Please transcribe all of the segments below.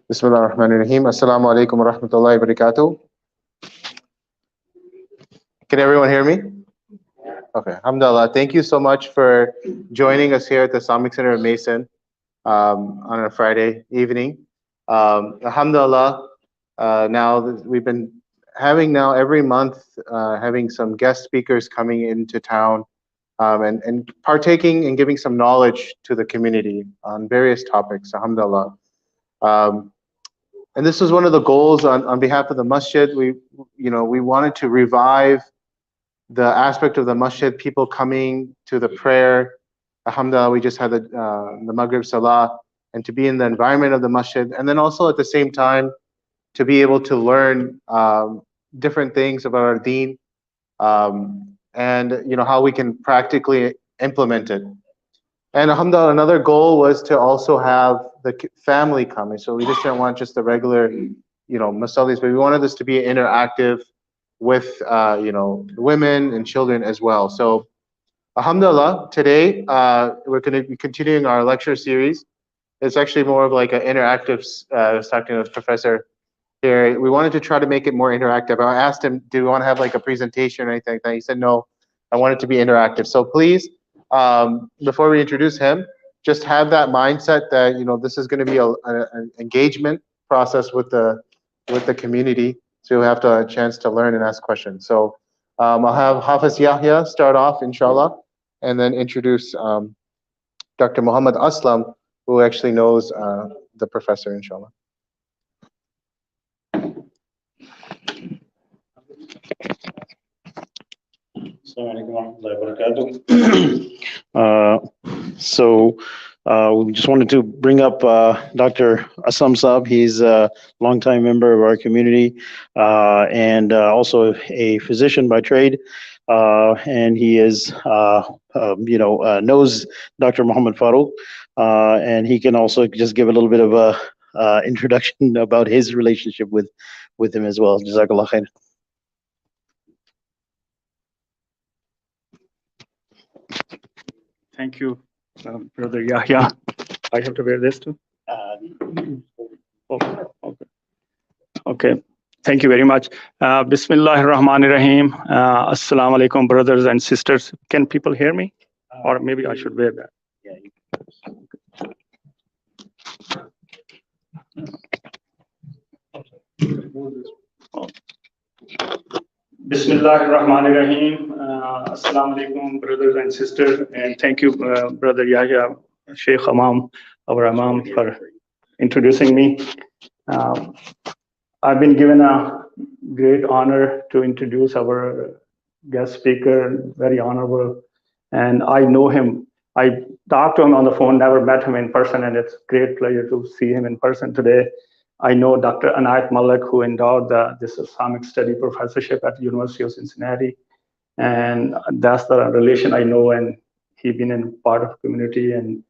Bismillah ar-Rahman ar-Rahim. Assalamu alaikum wa rahmatullahi wa barakatuh. Can everyone hear me? Okay, alhamdulillah. Thank you so much for joining us here at the Islamic Center of Mason on a Friday evening. Alhamdulillah, now we've been having now every month having some guest speakers coming into town and partaking and giving some knowledge to the community on various topics, alhamdulillah. And this was one of the goals on behalf of the masjid. We wanted to revive the aspect of the masjid, people coming to the prayer. Alhamdulillah, we just had the Maghrib Salah, and to be in the environment of the masjid, and then also at the same time to be able to learn different things about our deen, and how we can practically implement it. And alhamdulillah, another goal was to also have the family coming. So we just didn't want just the regular, masalis, but we wanted this to be interactive with, women and children as well. So alhamdulillah, today we're going to be continuing our lecture series. It's actually more of like an interactive, I was talking to the professor here. We wanted to try to make it more interactive. I asked him, do we want to have like a presentation or anything like that? He said, no, I want it to be interactive. So please, before we introduce him, just have that mindset that this is going to be an engagement process with the community, so you'll have a chance to learn and ask questions. So I'll have Hafiz Yahya start off, inshallah, and then introduce Dr. Muhammad Aslam, who actually knows the professor, inshallah. We just wanted to bring up Dr. Aslam Saab. He's a longtime member of our community and also a physician by trade. And he is, knows Dr. Muhammad Faruque, and he can also just give a little bit of a introduction about his relationship with him as well. Jazakallah khair. Thank you, Brother Yahya. I have to wear this too? Okay. Thank you very much. Bismillahir Rahmanir Rahim. Assalamu alaikum, brothers and sisters. Can people hear me? Or maybe I should wear that. Bismillahir Rahmanir Rahim. Assalamu alaikum, brothers and sisters, and thank you, Brother Yahya, Sheikh Imam, our Imam, for introducing me. I've been given a great honor to introduce our guest speaker, very honorable, and I know him. I talked to him on the phone, never met him in person, and it's a great pleasure to see him in person today. I know Dr. Anayat Malik, who endowed this Islamic study professorship at the University of Cincinnati. And that's the relation I know, and he's been in part of the community, and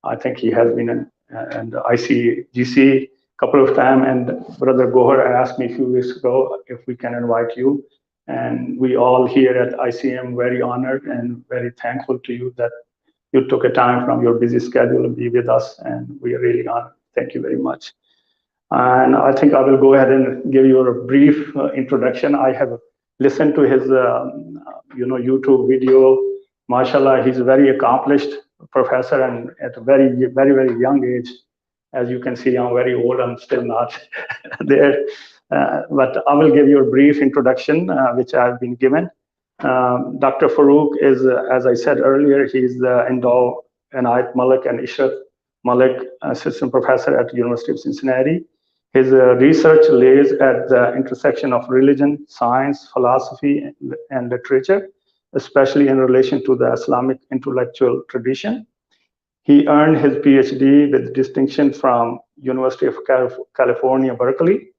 I think he has been in ICGC a couple of times. And Brother Gohar asked me a few weeks ago if we can invite you. And we all here at ICM very honored and very thankful to you that you took a time from your busy schedule to be with us, and we are really honored. Thank you very much. And I think I will go ahead and give you a brief introduction. I have listened to his, YouTube video. MashaAllah, he's a very accomplished professor, and at a very, very, very young age. As you can see, I'm very old. I'm still not there. But I will give you a brief introduction, which I've been given. Dr. Faruque is, as I said earlier, he's the endowed Anayat Malik and Ishrat Malik assistant professor at the University of Cincinnati. His research lays at the intersection of religion, science, philosophy, and literature, especially in relation to the Islamic intellectual tradition. He earned his PhD with distinction from University of California, Berkeley,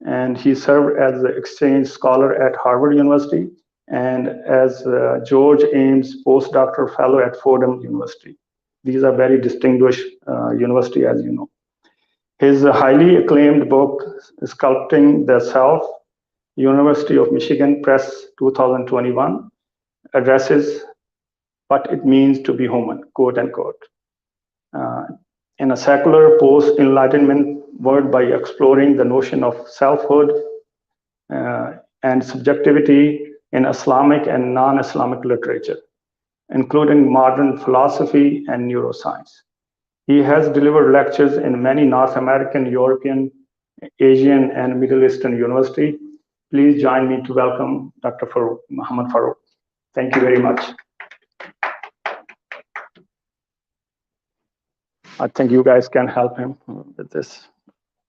and he served as the exchange scholar at Harvard University and as George Ames postdoctoral fellow at Fordham University. These are very distinguished university, as you know. His highly acclaimed book, Sculpting the Self, University of Michigan Press 2021, addresses what it means to be human, quote unquote. in a secular post-Enlightenment world by exploring the notion of selfhood and subjectivity in Islamic and non-Islamic literature, including modern philosophy and neuroscience. He has delivered lectures in many North American, European, Asian, and Middle Eastern universities. Please join me to welcome Dr. Muhammad Faruque. Thank you very much. I think you guys can help him with this,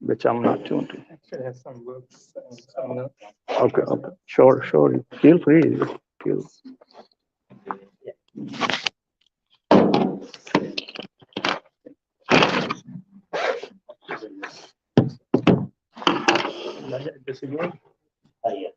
which I'm not tuned to. Actually, have some books. Okay, sure. Feel free. This is yours? Yeah.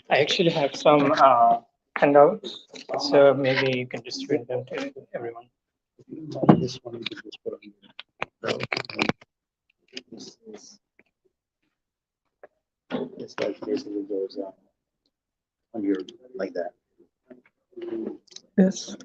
I actually have some handouts, so maybe you can distribute them to everyone. This one you can just put on. This like basically goes on your like that. Yes.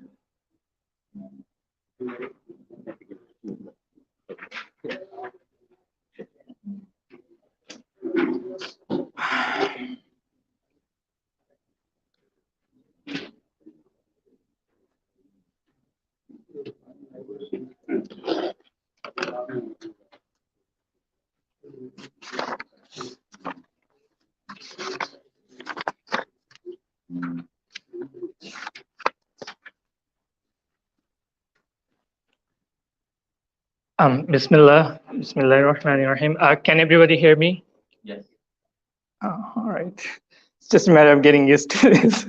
Bismillahirrahmanirrahim. Can everybody hear me? Yes. Oh, all right. It's just a matter of getting used to this.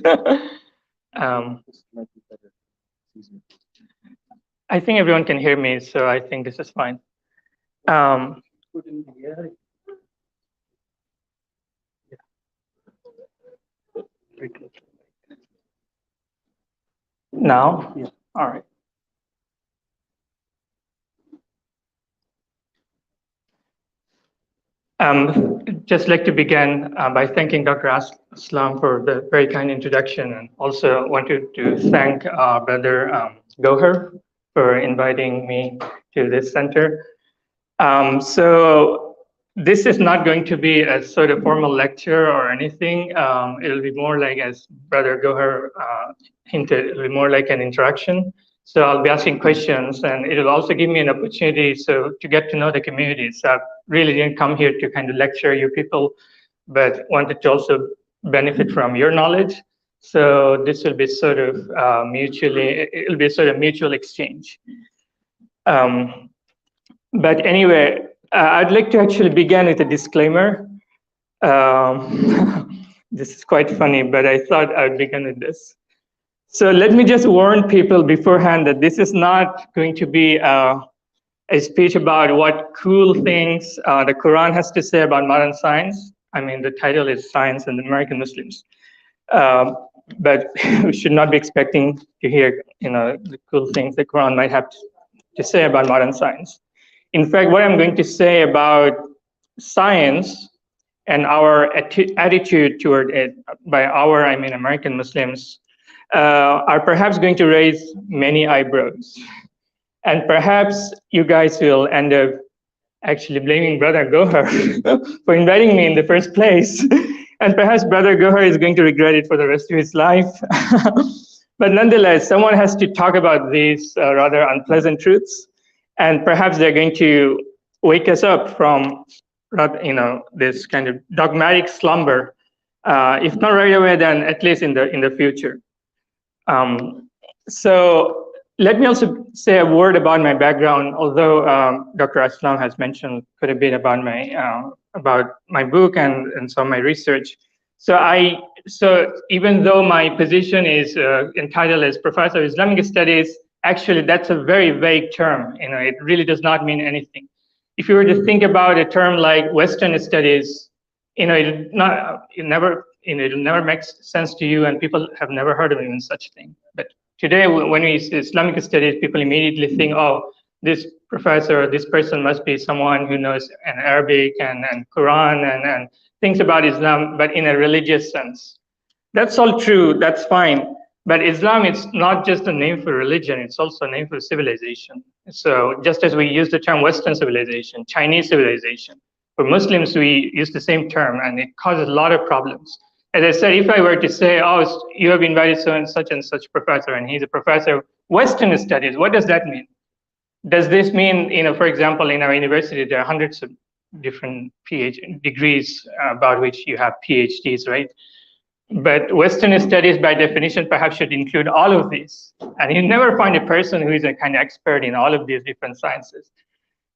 I think everyone can hear me, so I think this is fine. Now? Yeah. All right. Just like to begin by thanking Dr. Aslam for the very kind introduction, and also wanted to thank Brother Gohar for inviting me to this center. So this is not going to be a sort of formal lecture or anything. It'll be more like, as Brother Gohar hinted, it'll be more like an interaction. So I'll be asking questions, and it'll also give me an opportunity to get to know the community. So I really didn't come here to kind of lecture you people, but wanted to also benefit from your knowledge. So this will be sort of it'll be sort of mutual exchange. But anyway, I'd like to actually begin with a disclaimer. This is quite funny, but I thought I'd begin with this. So let me just warn people beforehand that this is not going to be a speech about what cool things the Quran has to say about modern science. I mean, the title is Science and American Muslims. But we should not be expecting to hear, the cool things the Quran might have to say about modern science. In fact, what I'm going to say about science and our attitude toward it, by our, I mean American Muslims, are perhaps going to raise many eyebrows. And perhaps you guys will end up actually blaming Brother Gohar for inviting me in the first place. And perhaps Brother Gohar is going to regret it for the rest of his life. But nonetheless, someone has to talk about these rather unpleasant truths. And perhaps they're going to wake us up from, this kind of dogmatic slumber. If not right away, then at least in the future. So let me also say a word about my background, although Dr. Aslam has mentioned quite a bit about my book and some of my research. So even though my position is entitled as Professor of Islamic Studies, actually that's a very vague term. It really does not mean anything. If you were to think about a term like Western Studies, it never makes sense to you, and people have never heard of even such thing. But today, when we say Islamic Studies, people immediately think, oh, this professor, this person must be someone who knows an Arabic and Quran and thinks about Islam, but in a religious sense. That's all true, that's fine. But Islam is not just a name for religion, it's also a name for civilization. So just as we use the term Western civilization, Chinese civilization, for Muslims, we use the same term, and it causes a lot of problems. As I said, if I were to say, oh, you have invited such and such professor, and he's a professor of Western studies, what does that mean? Does this mean, for example, in our university, there are hundreds of different PhD degrees about which you have PhDs, right? But Western studies, by definition, perhaps should include all of these. And you never find a person who is a kind of expert in all of these different sciences.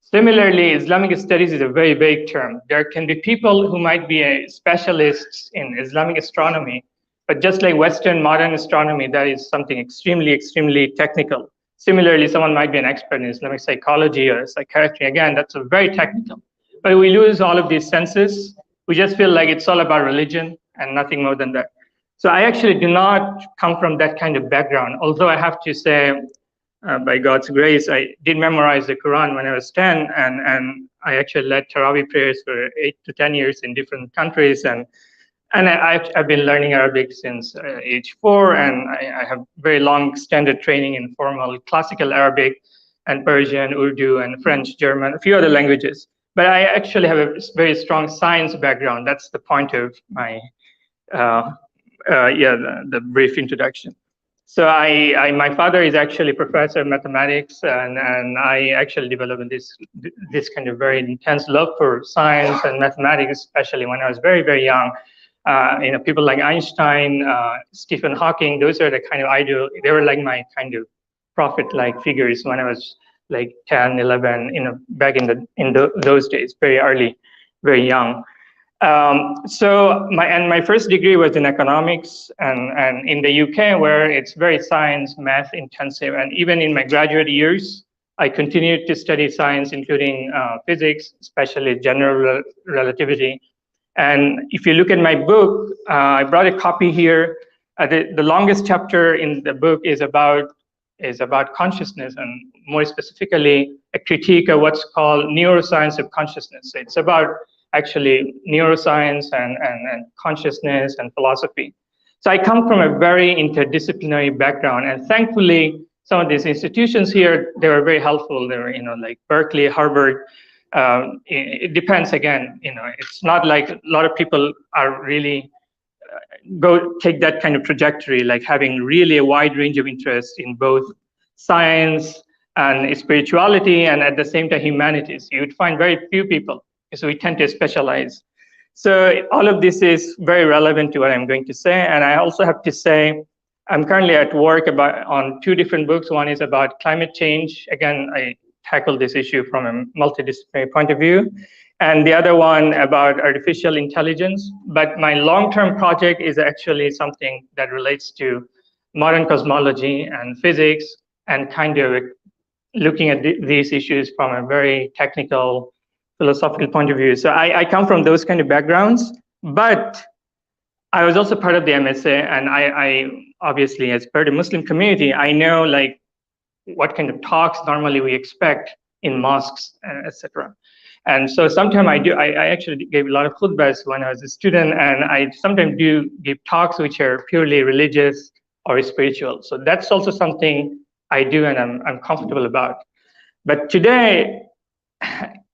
Similarly, Islamic studies is a very vague term. There can be people who might be specialists in Islamic astronomy, but just like Western modern astronomy, that is something extremely, extremely technical. Similarly, someone might be an expert in Islamic psychology or psychiatry. Again, that's a very technical. But we lose all of these senses. We just feel like it's all about religion and nothing more than that. So I actually do not come from that kind of background, although I have to say, by God's grace, I did memorize the Quran when I was 10, and I actually led Taraweeh prayers for 8 to 10 years in different countries, and I've been learning Arabic since age 4, and I have very long extended training in formal classical Arabic and Persian, Urdu, and French, German, a few other languages. But I actually have a very strong science background. That's the point of my the brief introduction. So my father is actually a professor of mathematics, and I actually developed this kind of very intense love for science and mathematics, especially when I was very, very young. People like Einstein, Stephen Hawking, those are the kind of ideal, they were like my kind of prophet-like figures when I was like 10, 11, back in those days, very early, very young. So my first degree was in economics and in the UK, where it's very science, math intensive. And even in my graduate years, I continued to study science, including physics, especially general relativity. And if you look at my book, I brought a copy here. The longest chapter in the book is about consciousness, and more specifically, a critique of what's called neuroscience of consciousness. So it's about actually neuroscience and consciousness and philosophy. So I come from a very interdisciplinary background, and thankfully, some of these institutions here, they were very helpful. They were, like Berkeley, Harvard. It depends again, it's not like a lot of people are really go take that kind of trajectory, like having really a wide range of interests in both science and spirituality, and at the same time humanities. You would find very few people, so we tend to specialize. So all of this is very relevant to what I'm going to say. And I also have to say, I'm currently at work on 2 different books. One is about climate change. Again, I tackle this issue from a multidisciplinary point of view. And the other one about artificial intelligence. But my long-term project is actually something that relates to modern cosmology and physics, and kind of looking at these issues from a very technical, philosophical point of view. So I come from those kind of backgrounds, but I was also part of the MSA, and I obviously, as part of the Muslim community, I know like what kind of talks normally we expect in mosques, etc. And so sometimes I actually gave a lot of khutbahs when I was a student, and I sometimes do give talks which are purely religious or spiritual. So that's also something I do, and I'm comfortable about. But today,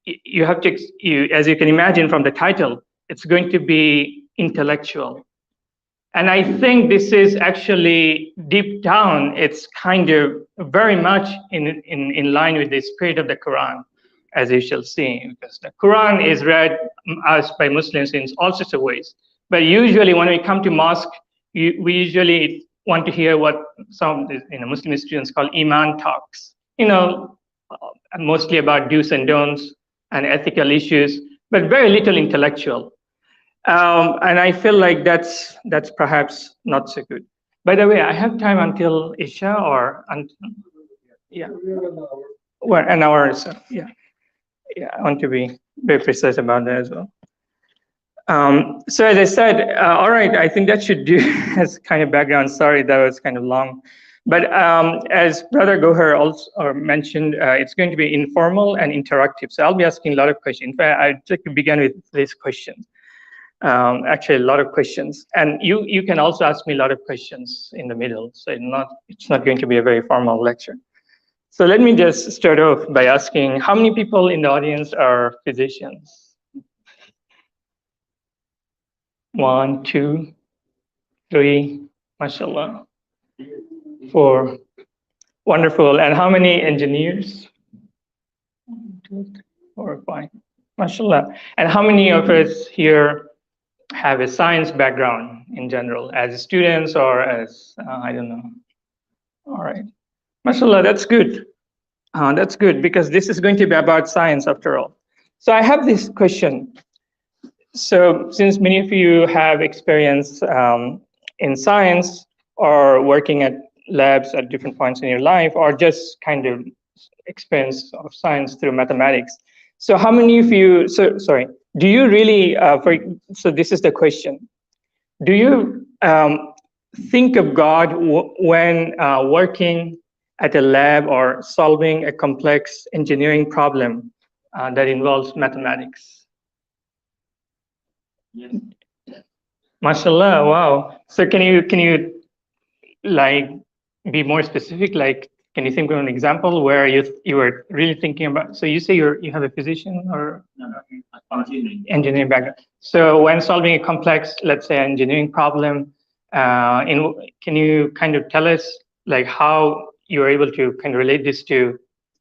you have to, as you can imagine from the title, it's going to be intellectual. And I think this is actually deep down, it's kind of very much in line with the spirit of the Quran, as you shall see, because the Quran is read by Muslims in all sorts of ways. But usually when we come to mosque, we usually want to hear what some Muslim students call Iman talks, mostly about do's and don'ts and ethical issues, but very little intellectual. And I feel like that's perhaps not so good. By the way, I have time until Isha or until, yeah, well, an hour or so. Yeah, I want to be very precise about that as well. So as I said, all right, I think that should do as kind of background. Sorry, that was kind of long. But as Brother Gohar also mentioned, it's going to be informal and interactive. So I'll be asking a lot of questions. In fact, I'd like to begin with this question. Actually, a lot of questions. And you can also ask me a lot of questions in the middle. So it's not going to be a very formal lecture. So let me just start off by asking, how many people in the audience are physicians? 1, 2, 3, mashallah. 4, wonderful. And how many engineers? 1, 2, 3, 4, 5, mashallah. And how many of us here have a science background in general, as students or as, I don't know. All right. Mashallah, that's good. That's good, because this is going to be about science after all. So I have this question. So since many of you have experience in science or working at labs at different points in your life, or just kind of experience of science through mathematics. So how many of you, do you really, so this is the question. Do you think of God when working at a lab or solving a complex engineering problem that involves mathematics? Yes. Mashallah, wow. So can you like be more specific? Like, can you think of an example where you were really thinking about? So you say you have a physician or engineering background. So when solving a complex, let's say, engineering problem, can you kind of tell us like how you were able to kind of relate this to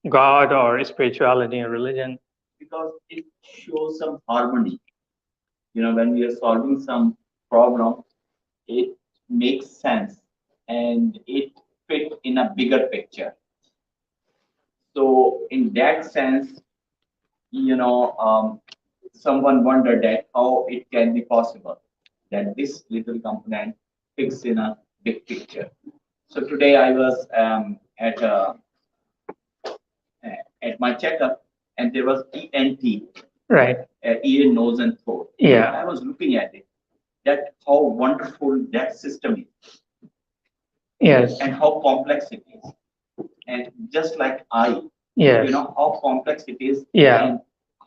God or spirituality or religion? Because it shows some harmony. You know, when we are solving some problem, it makes sense and it fit in a bigger picture. So in that sense, you know, someone wondered that how it can be possible that this little component fits in a big picture. So today I was at my checkup, and there was ENT, Right. ear, nose, and throat. Yeah. I was looking at it, that how wonderful that system is, Yes. and how complex it is, and just like eye, Yes. you know how complex it is, Yeah. and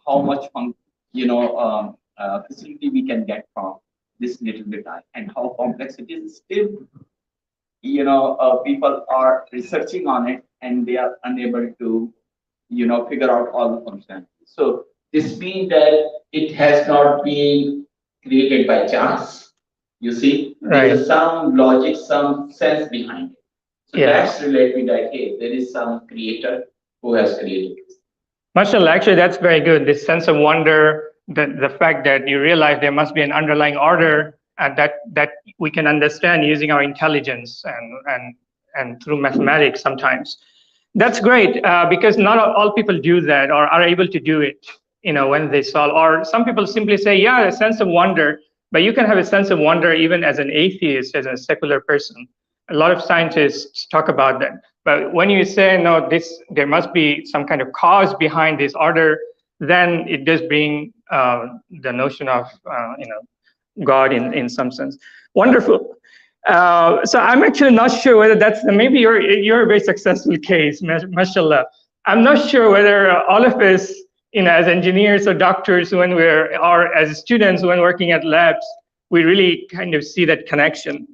how much facility we can get from this little bit eye, and how complex it is. Still, people are researching on it, and they are unable to, figure out all the functions. So this means that it has not been created by chance. You see, there is some logic, some sense behind it. So that's related that, hey, there is some creator who has created this. Mashallah, actually, that's very good. This sense of wonder, the fact that you realize there must be an underlying order that we can understand using our intelligence and through mathematics sometimes. That's great, because not all people do that or are able to do it, when they solve. Or some people simply say, yeah, a sense of wonder, but you can have a sense of wonder even as an atheist, as a secular person. A lot of scientists talk about that. But when you say, no, there must be some kind of cause behind this order, then it does bring the notion of, God in some sense. Wonderful. So I'm actually not sure whether maybe you're a very successful case, mashallah. I'm not sure whether all of us, as engineers or doctors, or as students when working at labs, we really kind of see that connection.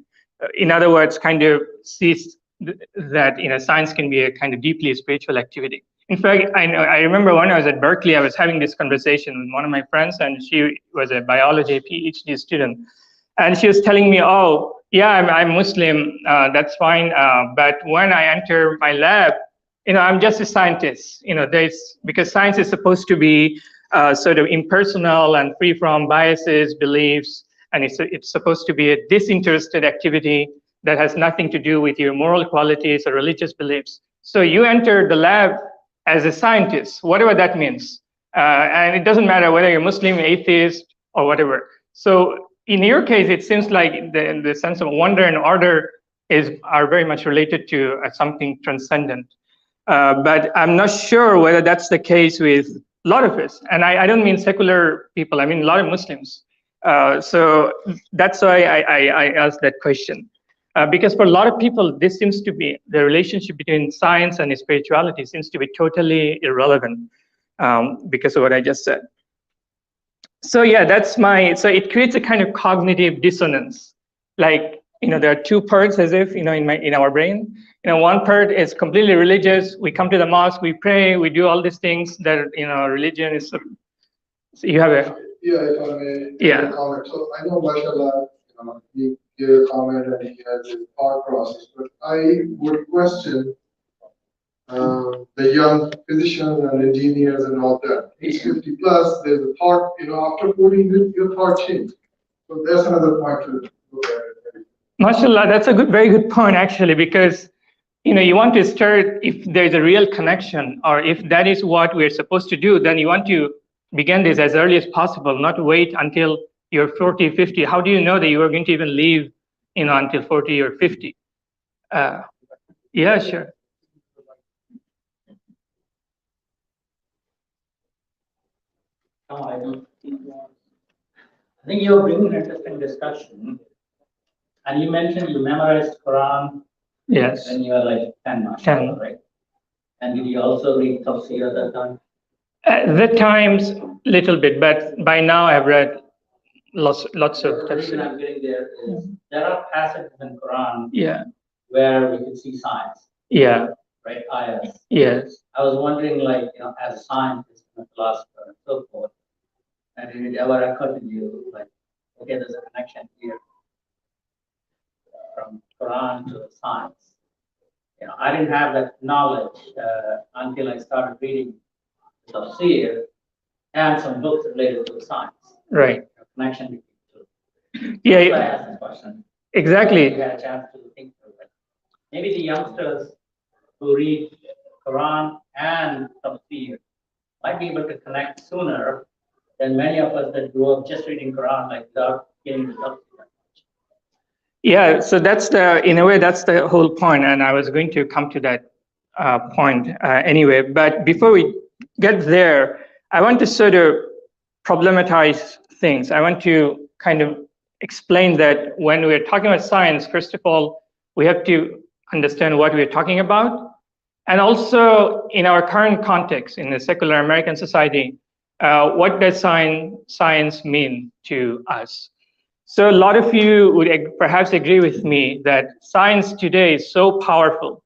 In other words, kind of sees that science can be a kind of deeply spiritual activity. In fact, I remember when I was at Berkeley, I was having this conversation with one of my friends, and she was a biology PhD student, and she was telling me, "Oh, yeah, I'm Muslim. That's fine. But when I enter my lab, I'm just a scientist. Because science is supposed to be sort of impersonal and free from biases, beliefs, and it's supposed to be a disinterested activity that has nothing to do with your moral qualities or religious beliefs. So you enter the lab as a scientist, whatever that means. And it doesn't matter whether you're Muslim, atheist, or whatever. So in your case, it seems like the sense of wonder and order are very much related to something transcendent. But I'm not sure whether that's the case with a lot of us. And I don't mean secular people, I mean a lot of Muslims. So that's why I asked that question. Because for a lot of people, this seems to be the relationship between science and spirituality seems to be totally irrelevant because of what I just said. So yeah, so it creates a kind of cognitive dissonance. Like, there are two parts as if, in our brain. One part is completely religious. We come to the mosque, we pray, we do all these things that, religion is. So you have a. Yeah, if I may. Yeah. Comment. So I know, mashallah, he gave a comment and he has his thought process, but I would question the young physicians and engineers and all that. He's 50 plus, there's a thought, after 40, your thought change. So that's another point to look at it. MashaAllah, that's a very good point actually, because you want to start, if there's a real connection, or if that is what we're supposed to do, then you want to begin this as early as possible, not wait until you're 40, 50. How do you know that you are going to even live, until 40 or 50? Yeah, sure. No, I don't think. I think you're bringing an interesting discussion. And you mentioned you memorized Quran. Yes. When you were like 10, 10. Right? And did you also read Tafsir at that time? At that times, little bit, but by now I've read lots of The reason Tafsir. I'm getting there is there are passages in Quran Yeah. where we can see signs, Yeah. right? Ayahs. Yes. I was wondering, like, as a scientist and a philosopher and so forth, and did it ever occur to you, like, okay, there's a connection here from Quran to science? I didn't have that knowledge until I started reading Tafsir and some books related to science. Right. Connection between the two. Yeah. That's why I asked this question. Exactly. You had a chance to think through it. Maybe the youngsters who read Quran and Tafsir might be able to connect sooner than many of us that grew up just reading Quran, like without getting the Tafsir. Yeah, so in a way, that's the whole point, and I was going to come to that point anyway. But before we get there, I want to sort of problematize things. I want to kind of explain that when we're talking about science, first of all, we have to understand what we're talking about. And also, in our current context, in the secular American society, what does science mean to us? So a lot of you would perhaps agree with me that science today is so powerful.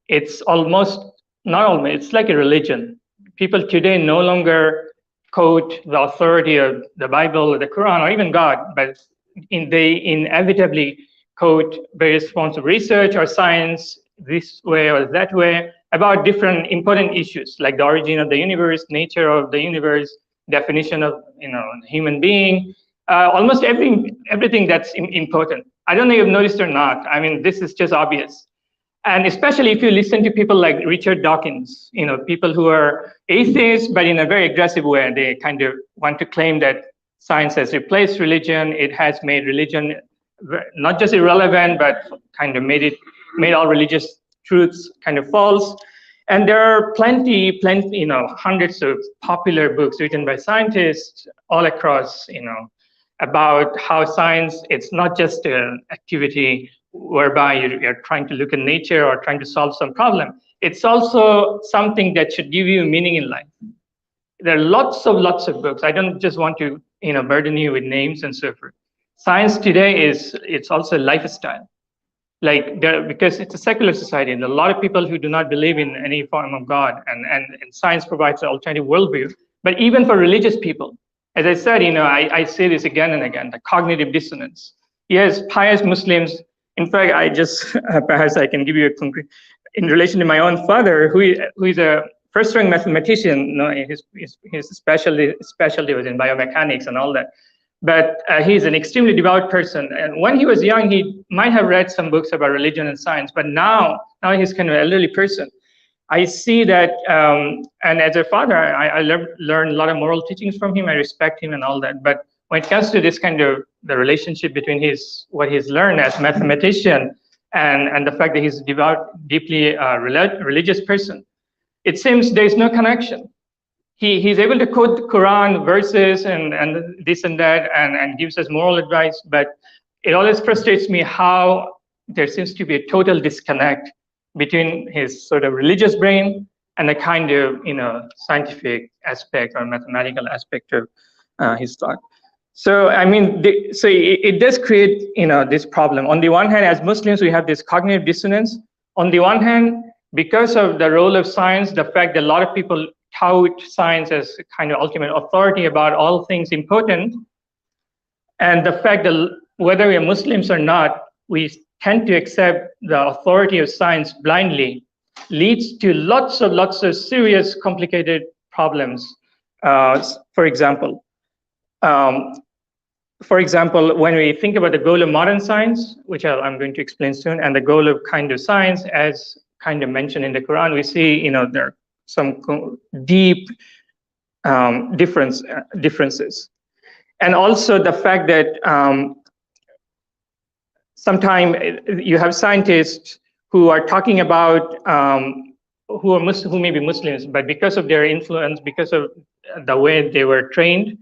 It's it's like a religion. People today no longer quote the authority of the Bible or the Quran or even God, but they inevitably quote various forms of research or science this way or that way about different important issues like the origin of the universe, nature of the universe, definition of human being. Almost everything that's important. I don't know if you've noticed or not. I mean, this is just obvious. And especially if you listen to people like Richard Dawkins, people who are atheists, but in a very aggressive way. They kind of want to claim that science has replaced religion. It has made religion not just irrelevant, but kind of made all religious truths kind of false. And there are plenty, hundreds of popular books written by scientists all across, about how science, it's not just an activity whereby you're trying to look at nature or trying to solve some problem. It's also something that should give you meaning in life. There are lots of books. I don't just want to, burden you with names and so forth. Science today it's also a lifestyle. Because it's a secular society, and a lot of people who do not believe in any form of God, and science provides an alternative worldview. But even for religious people, as I said, I say this again and again, the cognitive dissonance. Yes, pious Muslims. In fact, perhaps I can give you a concrete, in relation to my own father, who is a first-rank mathematician. His specialty was in biomechanics and all that. But he's an extremely devout person. And when he was young, he might have read some books about religion and science. But now he's kind of an elderly person. I see that, and as a father, I learned a lot of moral teachings from him. I respect him and all that. But when it comes to this kind of the relationship between what he's learned as a mathematician and the fact that he's a devout, deeply religious person, it seems there's no connection. He's able to quote Quran verses and this and that and gives us moral advice, but it always frustrates me how there seems to be a total disconnect between his sort of religious brain and a kind of, scientific aspect or mathematical aspect of his thought. So, I mean, it does create, this problem. On the one hand, as Muslims, we have this cognitive dissonance. On the one hand, because of the role of science, the fact that a lot of people tout science as a kind of ultimate authority about all things important, and the fact that whether we are Muslims or not, we tend to accept the authority of science blindly, leads to lots of serious, complicated problems. For example, when we think about the goal of modern science, which I'm going to explain soon, and the goal of kind of science, as kind of mentioned in the Quran, we see, there are some deep differences. And also the fact that sometimes you have scientists who are talking about who may be Muslims, but because of their influence, because of the way they were trained,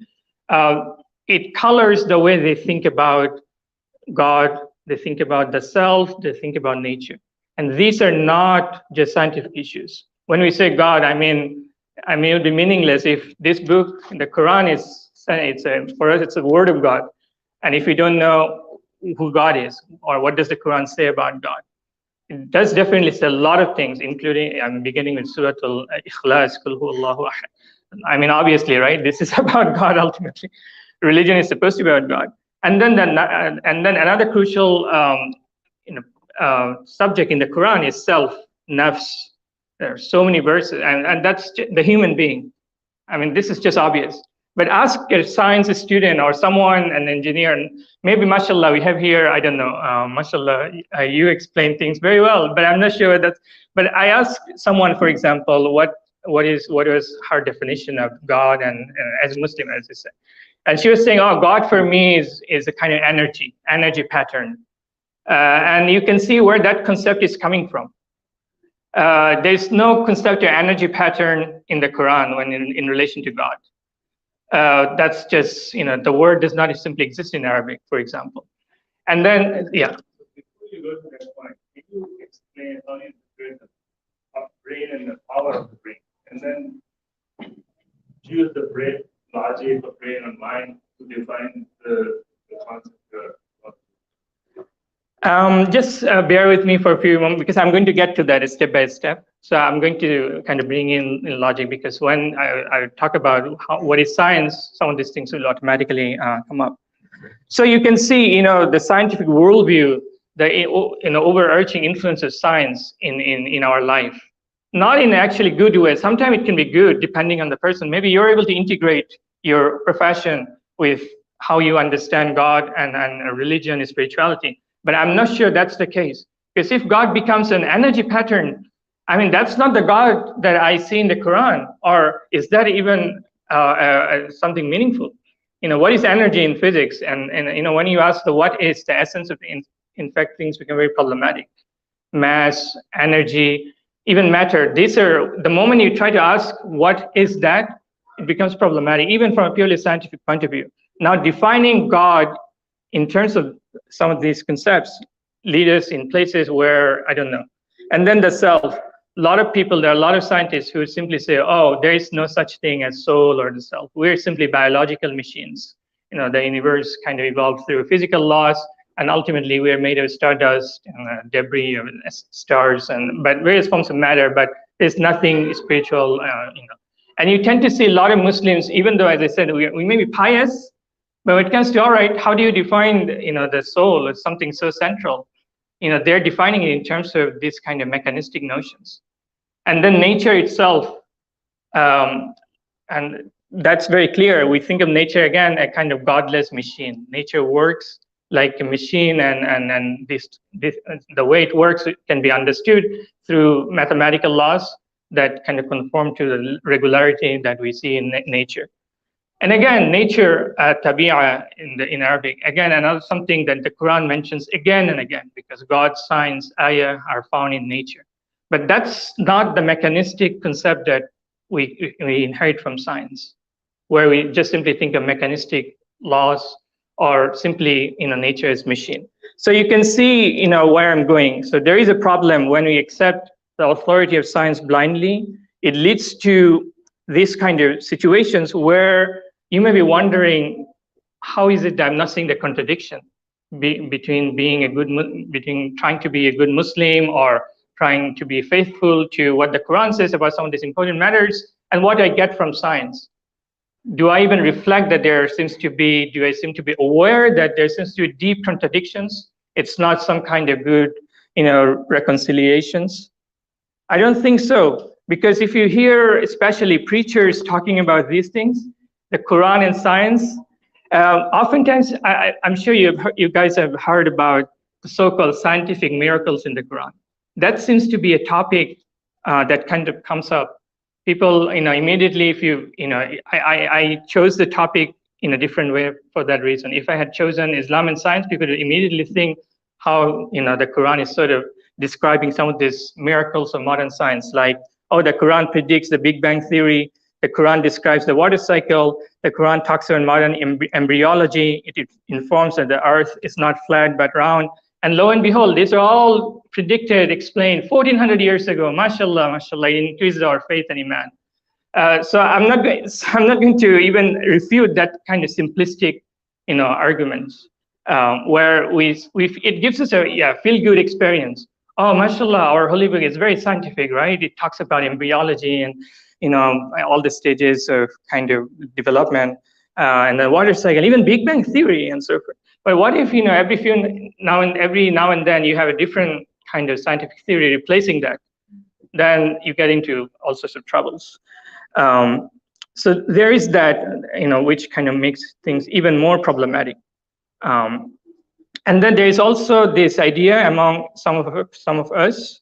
it colors the way they think about God, they think about the self, they think about nature. And these are not just scientific issues. When we say God, I mean it would be meaningless if this book, the Quran, for us, it's a word of God. And if we don't know who God is, or what does the Quran say about God, it does definitely say a lot of things, including, I'm beginning with Surah Al-Ikhlas, Qul Huwallahu Ahad. I mean, obviously, right? This is about God ultimately. Religion is supposed to be about God. And then another crucial subject in the Quran is self, nafs. There are so many verses, and that's the human being. I mean, this is just obvious. But ask a science student or someone, an engineer, and maybe, mashallah, we have here, I don't know, mashallah, you explain things very well, but I'm not sure that, but I asked someone, for example, what was her definition of God and as Muslim, as they say. And she was saying, oh, God for me is a kind of energy pattern. And you can see where that concept is coming from. There's no concept of energy pattern in the Quran when in relation to God. That's just, the word does not simply exist in Arabic, for example. And then, yeah. Before you go to that point, can you explain how you integrate the brain and the power of the brain, and then use the brain logic of brain and mind to define the concept of just bear with me for a few moments, because I'm going to get to that step by step. So I'm going to kind of bring in logic, because when I talk about what is science, some of these things will automatically come up. So you can see, the scientific worldview, the overarching influence of science in our life. Not in actually good way. Sometimes it can be good depending on the person. Maybe you're able to integrate your profession with how you understand God and religion and spirituality. But I'm not sure that's the case. Because if God becomes an energy pattern, I mean, that's not the God that I see in the Quran. Or is that even something meaningful? What is energy in physics? And when you ask what is the essence of in fact, things become very problematic. Mass, energy, even matter. These are, the moment you try to ask what is that, it becomes problematic, even from a purely scientific point of view. Now, defining God in terms of some of these concepts lead us in places where, I don't know. And then the self. There are a lot of scientists who simply say, oh, there is no such thing as soul or the self. We're simply biological machines. The universe kind of evolved through physical laws, and ultimately we are made of stardust and debris of stars, but various forms of matter, but there's nothing spiritual, And you tend to see a lot of Muslims, even though, as I said, we may be pious, but when it comes to, all right, how do you define, the soul as something so central? They're defining it in terms of these kind of mechanistic notions. And then nature itself, and that's very clear. We think of nature, again, a kind of godless machine. Nature works like a machine, and the way it works can be understood through mathematical laws that kind of conform to the regularity that we see in nature. And again, nature, tabi'ah in Arabic, again, another something that the Quran mentions again and again, because God's signs, ayah, are found in nature. But that's not the mechanistic concept that we inherit from science, where we just simply think of mechanistic laws or simply, nature as machine. So you can see, where I'm going. So there is a problem when we accept the authority of science blindly. It leads to these kind of situations where you may be wondering, how is it that I'm not seeing the contradiction between trying to be a good Muslim or trying to be faithful to what the Quran says about some of these important matters and what I get from science? Do I even reflect that do I seem to be aware that there seems to be deep contradictions? It's not some kind of good, reconciliations. I don't think so, because if you hear especially preachers talking about these things, the Quran and science, oftentimes, I'm sure you guys have heard about the so-called scientific miracles in the Quran. That seems to be a topic that kind of comes up. People, immediately, I chose the topic in a different way for that reason. If I had chosen Islam and science, people would immediately think how, the Quran is sort of describing some of these miracles of modern science, like, oh, the Quran predicts the Big Bang Theory, the Quran describes the water cycle, the Quran talks about modern embryology, it informs that the earth is not flat but round. And lo and behold, these are all predicted, explained 1400 years ago. MashaAllah, MashaAllah, it increases our faith and iman. So I'm not going to even refute that kind of simplistic, arguments, where it gives us a feel-good experience. Oh, MashaAllah, our holy book is very scientific, right? It talks about embryology and all the stages of kind of development, and the water cycle, even Big Bang Theory and so forth. But what if every now and then you have a different kind of scientific theory replacing that? Then you get into all sorts of troubles. So there is that, which kind of makes things even more problematic. And then there is also this idea among some of us,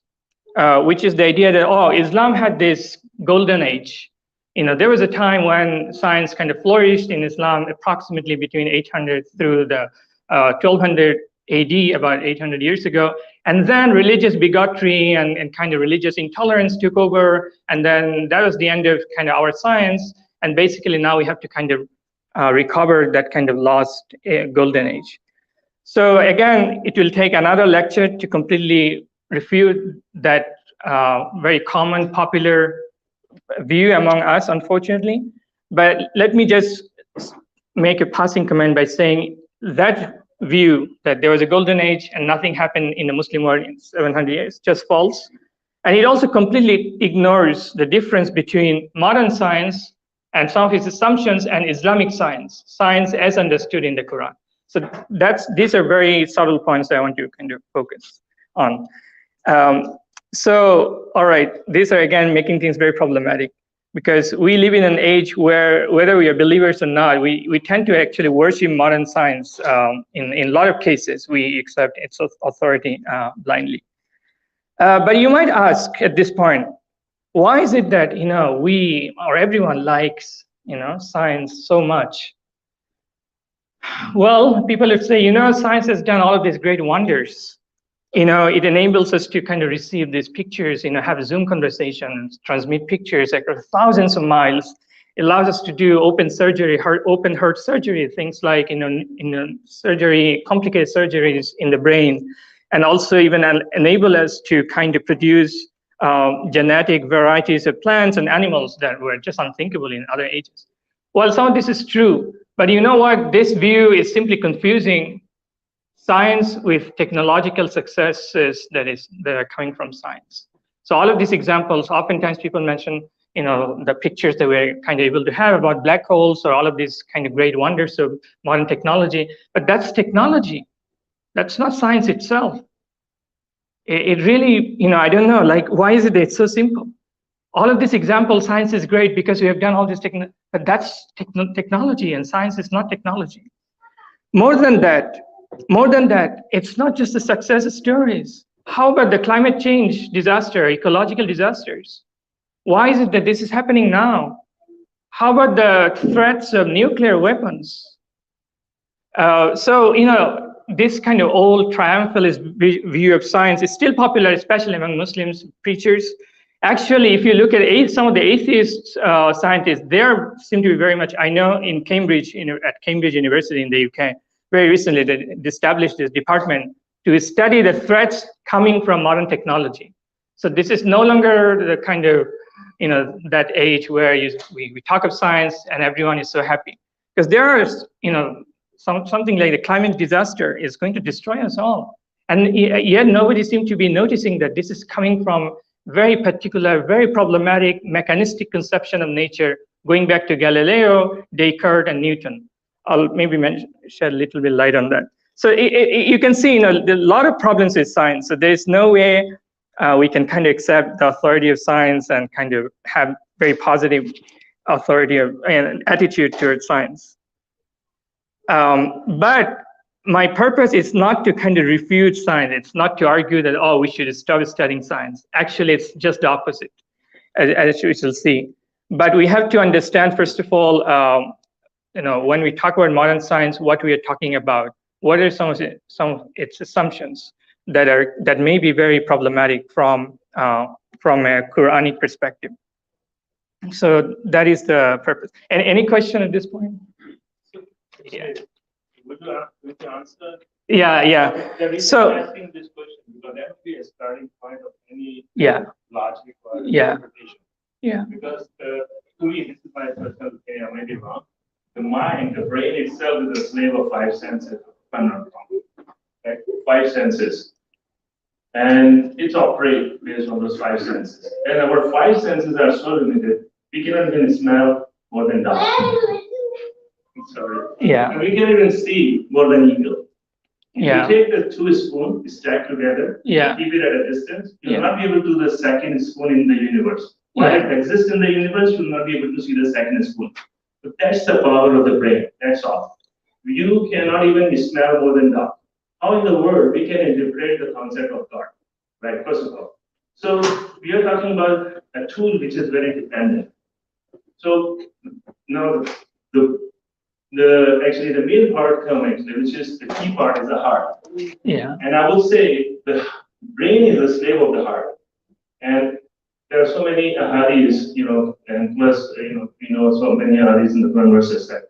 which is the idea that, Islam had this golden age. There was a time when science kind of flourished in Islam, approximately between 800 through the 1200 AD, about 800 years ago. And then religious bigotry and kind of religious intolerance took over. And then that was the end of kind of our science. And basically now we have to kind of recover that kind of lost golden age. So again, it will take another lecture to completely refute that very common, popular view among us, unfortunately. But let me just make a passing comment by saying that view that there was a golden age and nothing happened in the Muslim world in 700 years, just false. And it also completely ignores the difference between modern science and some of its assumptions and Islamic science as understood in the Quran. So these are very subtle points that I want to kind of focus on. So, all right, these are again making things very problematic, because we live in an age where, whether we are believers or not, we tend to actually worship modern science. In a lot of cases, we accept its authority blindly. But you might ask at this point, why is it that we or everyone likes science so much? Well, people would say, science has done all of these great wonders. It enables us to kind of receive these pictures, have Zoom conversations, transmit pictures across thousands of miles. It allows us to do open heart surgery, things like, surgery, complicated surgeries in the brain, and also even enable us to kind of produce genetic varieties of plants and animals that were just unthinkable in other ages. Well, some of this is true, but you know what? This view is simply confusing science with technological successes that are coming from science. So all of these examples, oftentimes people mention, the pictures that we're kind of able to have about black holes or all of these kind of great wonders of modern technology, but that's technology. That's not science itself. It really, I don't know, like, why is it it's so simple? All of these examples, science is great because we have done all this but that's technology, and science is not technology. More than that, it's not just the success stories. How about the climate change disaster, ecological disasters? Why is it that this is happening now? How about the threats of nuclear weapons? So, this kind of old triumphalist view of science is still popular, especially among Muslims, preachers. Actually, if you look at some of the atheist scientists, they seem to be very much, I know in Cambridge, at Cambridge University in the UK, very recently they established this department to study the threats coming from modern technology. So this is no longer the kind of, that age where we talk of science and everyone is so happy. Because there are, something like the climate disaster is going to destroy us all. And yet nobody seems to be noticing that this is coming from very particular, very problematic, mechanistic conception of nature, going back to Galileo, Descartes, and Newton. I'll maybe shed a little bit light on that. So you can see, there are a lot of problems with science. So there's no way we can kind of accept the authority of science and kind of have very positive authority and attitude towards science. But my purpose is not to kind of refute science. It's not to argue that, oh, we should stop studying science. Actually, it's just the opposite, as we shall see. But we have to understand, first of all, when we talk about modern science, what we are talking about. What are some of its assumptions that may be very problematic from a Qur'anic perspective? So that is the purpose. And any question at this point? Yeah. Would you answer? Yeah. The reason So I'm asking this question, because that would be a starting point of any logic or interpretation. Yeah. Because to me, this is my personal opinion, I may be wrong. The mind, the brain itself is a slave of 5 senses, if I'm not wrong. Right? 5 senses. And it's operate based on those 5 senses. And our 5 senses are so limited, we cannot even smell more than dog. Sorry. Yeah. And we can even see more than eagle. Yeah. If you take the 2 spoons, stack together, keep it at a distance, you'll not be able to do the second spoon in the universe. While it exists in the universe, you'll not be able to see the second spoon. But that's the power of the brain. That's all. You cannot even smell more than dog. How in the world we can interpret the concept of God, right? First of all. So we are talking about a tool which is very dependent. So now actually the main part comes actually, which is the key part is the heart. Yeah. And I would say the brain is the slave of the heart. And there are so many ahadis, and plus, so many ahadis in the Quran verses that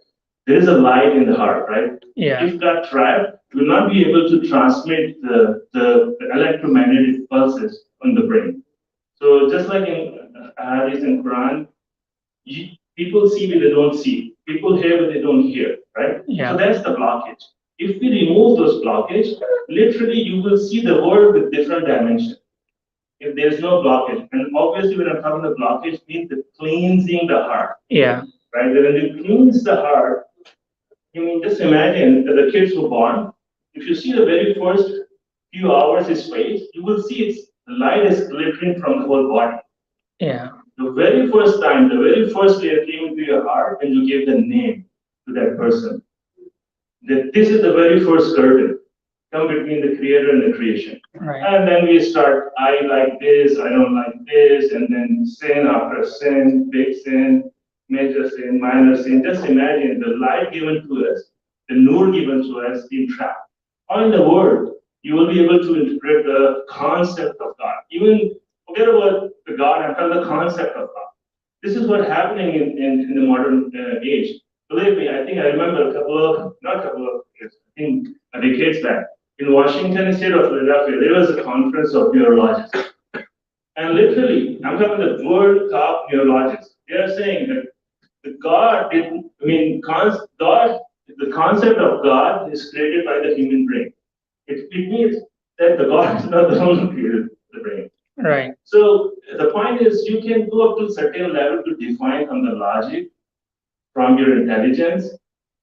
there is a light in the heart, right? Yeah. If got trapped, you will not be able to transmit the electromagnetic pulses on the brain. So just like in ahadis in Quran, people see but they don't see. People hear but they don't hear, right? Yeah. So that's the blockage. If we remove those blockages, literally you will see the world with different dimensions. If there's no blockage, and obviously when I'm talking about blockage, means the cleansing the heart. Yeah. Right? When you cleanse the heart, just imagine that the kids were born. If you see the very first few hours his face, you will see the light is glittering from the whole body. Yeah. The very first time, the very first layer came into your heart, and you gave the name to that person. That this is the very first curtain come between the creator and the creation. Right. And then we start, I like this, I don't like this, and then sin after sin, big sin, major sin, minor sin. Just imagine the light given to us, the nur given to us in trap. How in the world you will be able to interpret the concept of God? Even forget about the God, I'm talking the concept of God. This is what's happening in the modern age. Believe me, I think I remember not a couple of years, I think decades back, in Washington state of Philadelphia, there was a conference of neurologists. And literally, I'm talking the world top neurologists. They are saying that the concept of God is created by the human brain. It means that the God is not the one who created the brain. Right. So the point is, you can go up to a certain level to define from the logic, from your intelligence,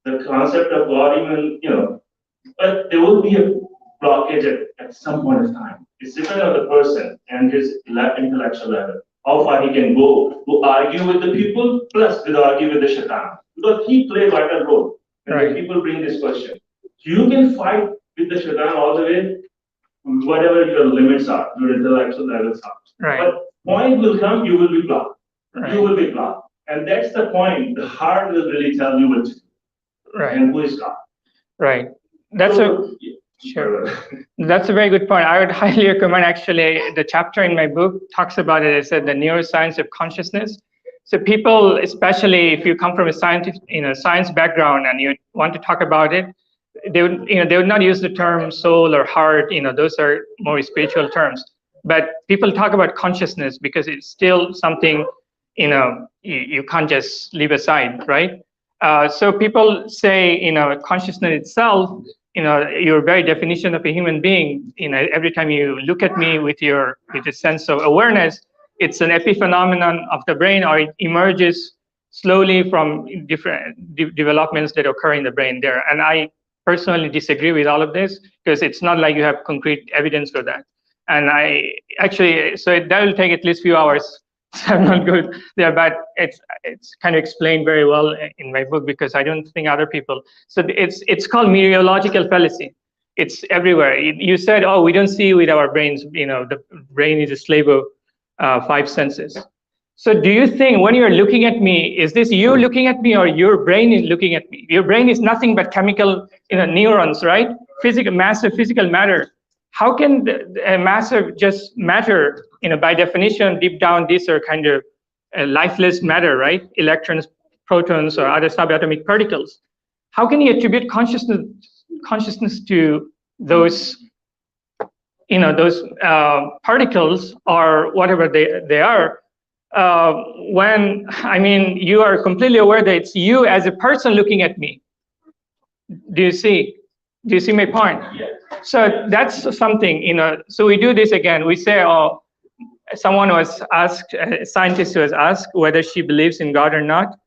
the concept of God, even, but there will be a blockage at some point of time. It's dependent on the person and his intellectual level, how far he can go to argue with the people, plus to argue with the shaitan. Because he plays a vital role when the people bring this question. You can fight with the shaitan all the way, whatever your limits are, your intellectual levels are. Right. But point will come, you will be blocked. Right. You will be blocked. And that's the point. The heart will really tell you what to do. Right. And who is God. Right. That's Sure. That's a very good point. I would highly recommend, actually, the chapter in my book talks about it. It said the neuroscience of consciousness. So people, especially if you come from a science background and you want to talk about it, they would not use the term soul or heart. Those are more spiritual terms. But people talk about consciousness because it's still something you can't just leave aside, right? So people say consciousness itself, your very definition of a human being, every time you look at me with a sense of awareness, it's an epiphenomenon of the brain, or it emerges slowly from different developments that occur in the brain there. And I personally disagree with all of this, because it's not like you have concrete evidence for that. And that will take at least a few hours. I'm not good there, but it's kind of explained very well in my book, because I don't think other people. So it's called mereological fallacy. It's everywhere. You said, oh, we don't see with our brains. The brain is a slave of 5 senses. So do you think when you're looking at me, is this you looking at me, or your brain is looking at me? Your brain is nothing but chemical, neurons, right? Massive physical matter. How can a massive just matter, by definition, deep down, these are kind of lifeless matter, right? Electrons, protons, or other subatomic particles. How can you attribute consciousness to those, those particles, or whatever they are? When, you are completely aware that it's you as a person looking at me. Do you see my point? Yes. So that's something, so we do this again. We say, oh, someone was asked, a scientist was asked whether she believes in God or not.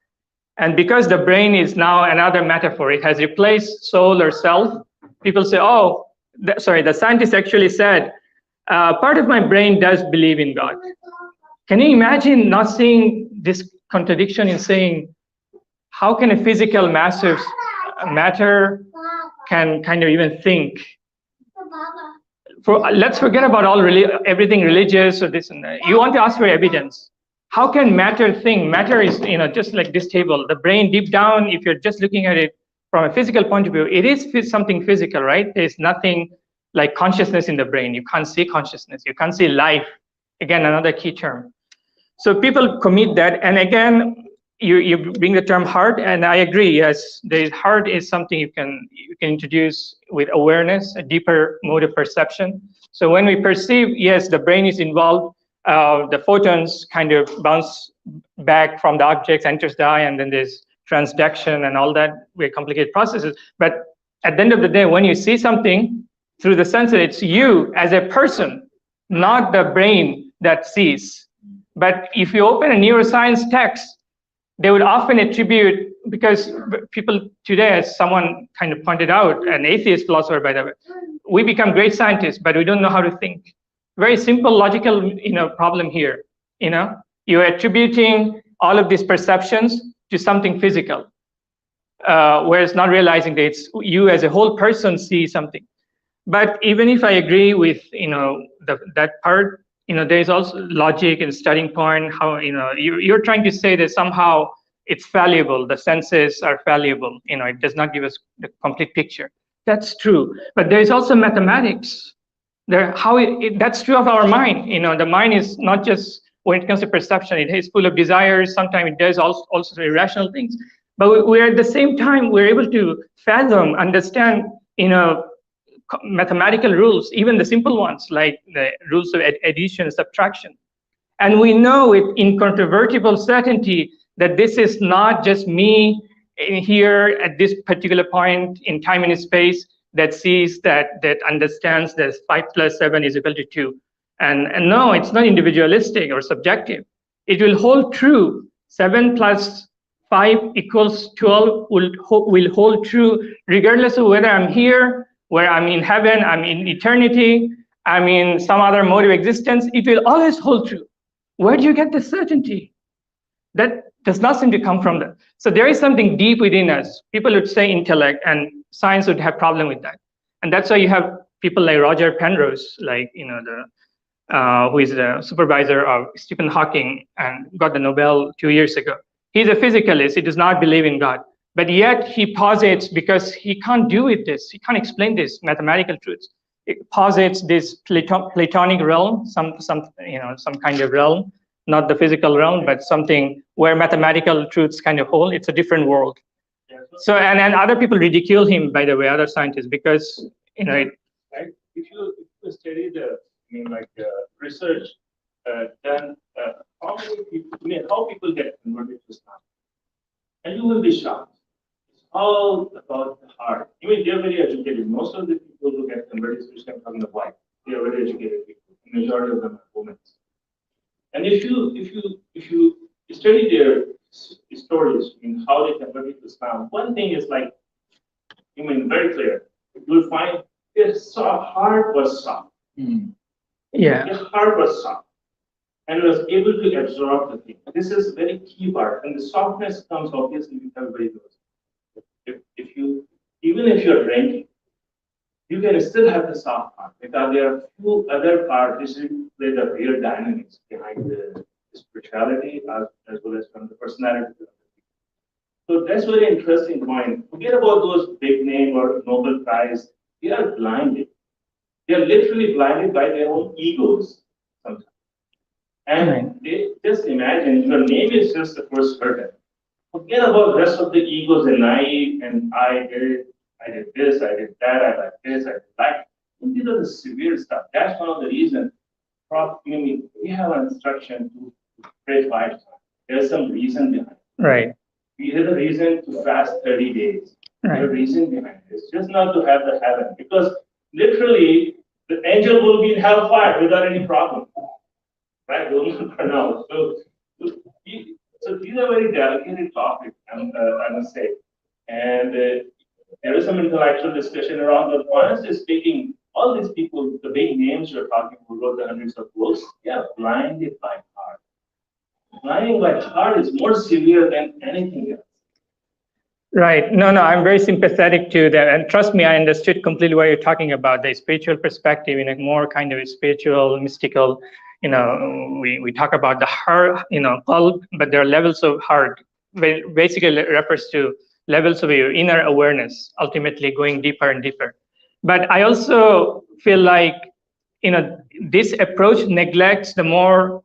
And because the brain is now another metaphor, it has replaced soul or self, people say, oh, the scientist actually said, part of my brain does believe in God. Can you imagine not seeing this contradiction in saying, how can a physical massive matter can kind of even think? Let's forget about everything religious or this and that. You want to ask for evidence. How can matter think? Matter is, just like this table. The brain deep down, if you're just looking at it from a physical point of view, it is something physical, right? There's nothing like consciousness in the brain. You can't see consciousness. You can't see life. Again, another key term. So people commit that. And again, you bring the term heart, and I agree. Yes, the heart is something you can introduce with awareness, a deeper mode of perception. So when we perceive, yes, the brain is involved. The photons kind of bounce back from the objects, enters the eye, and then there's transduction and all that very complicated processes. But at the end of the day, when you see something through the senses, it's you as a person, not the brain that sees. But if you open a neuroscience text, they would often attribute, because people today, as someone kind of pointed out, an atheist philosopher, by the way, we become great scientists, but we don't know how to think. Very simple logical, problem here. You're attributing all of these perceptions to something physical, whereas not realizing that it's you as a whole person see something. But even if I agree with that part, there is also logic and starting point. How you're trying to say that somehow it's fallible. The senses are fallible. It does not give us the complete picture. That's true. But there is also mathematics. That's true of our mind. The mind is not just when it comes to perception. It is full of desires. Sometimes it does also irrational things. But we're at the same time we're able to fathom, understand, mathematical rules, even the simple ones like the rules of addition, subtraction. And we know with incontrovertible certainty that this is not just me here at this particular point in time and space that sees that understands that 5 + 7 is equal to 2. And no, it's not individualistic or subjective. It will hold true. 7 + 5 = 12 will hold true regardless of whether I'm here, where I'm in heaven, I'm in eternity, I'm in some other mode of existence. It will always hold true. Where do you get the certainty? That does not seem to come from that. So there is something deep within us. People would say intellect, and science would have problem with that. And that's why you have people like Roger Penrose, like who is the supervisor of Stephen Hawking and got the Nobel 2 years ago. He's a physicalist. He does not believe in God. But yet he posits, because he can't do with this, he can't explain this mathematical truths. It posits this Platonic realm, some kind of realm, not the physical realm, but something where mathematical truths kind of hold. It's a different world. Yeah, So, and other people ridicule him, by the way, other scientists, because, you know, Right? If you study the, research done, how many people, how people get converted to Islam, and you will be shocked. It's all about the heart. They're very educated. Most of the people who get converted to Islam, talking about white, they are very educated people. The majority of them are women. And if you study their stories in how they converted to Islam, one thing is very clear. You'll find their heart was soft. yeah, Their heart was soft and was able to absorb the thing. This is a very key part. And the softness comes obviously with everybody knows. Even if you're drinking, you can still have the soft part because there are few other parts which play the real dynamics behind the spirituality as well as from the personality. So that's very interesting point. Forget about those big name or Nobel Prize. They are blinded. They are literally blinded by their own egos sometimes. And they just imagine your name is just the first hurdle. Forget about the rest of the egos and I did this, I did that, I like this, I did that. These are the severe stuff. That's one of the reasons. We have an instruction to pray 5 times. There's some reason behind it. right. We have a reason to fast 30 days. Right. There's a reason behind it. It's just not to have the heaven. Because literally, the angel will be in hellfire without any problem. Right? Will not burn out. So these are very delicate topics, I must say. And there is some intellectual discussion around that. Honestly speaking, all these people, the big names you're talking who wrote the hundreds of books, they are blinded by heart. Blinding by heart is more severe than anything else. Right. No, I'm very sympathetic to that. And trust me, I understood completely what you're talking about, the spiritual perspective in a more kind of a spiritual, mystical, we talk about the heart, qalb, but there are levels of heart. Basically refers to levels of your inner awareness, ultimately going deeper and deeper. But I also feel like, this approach neglects the more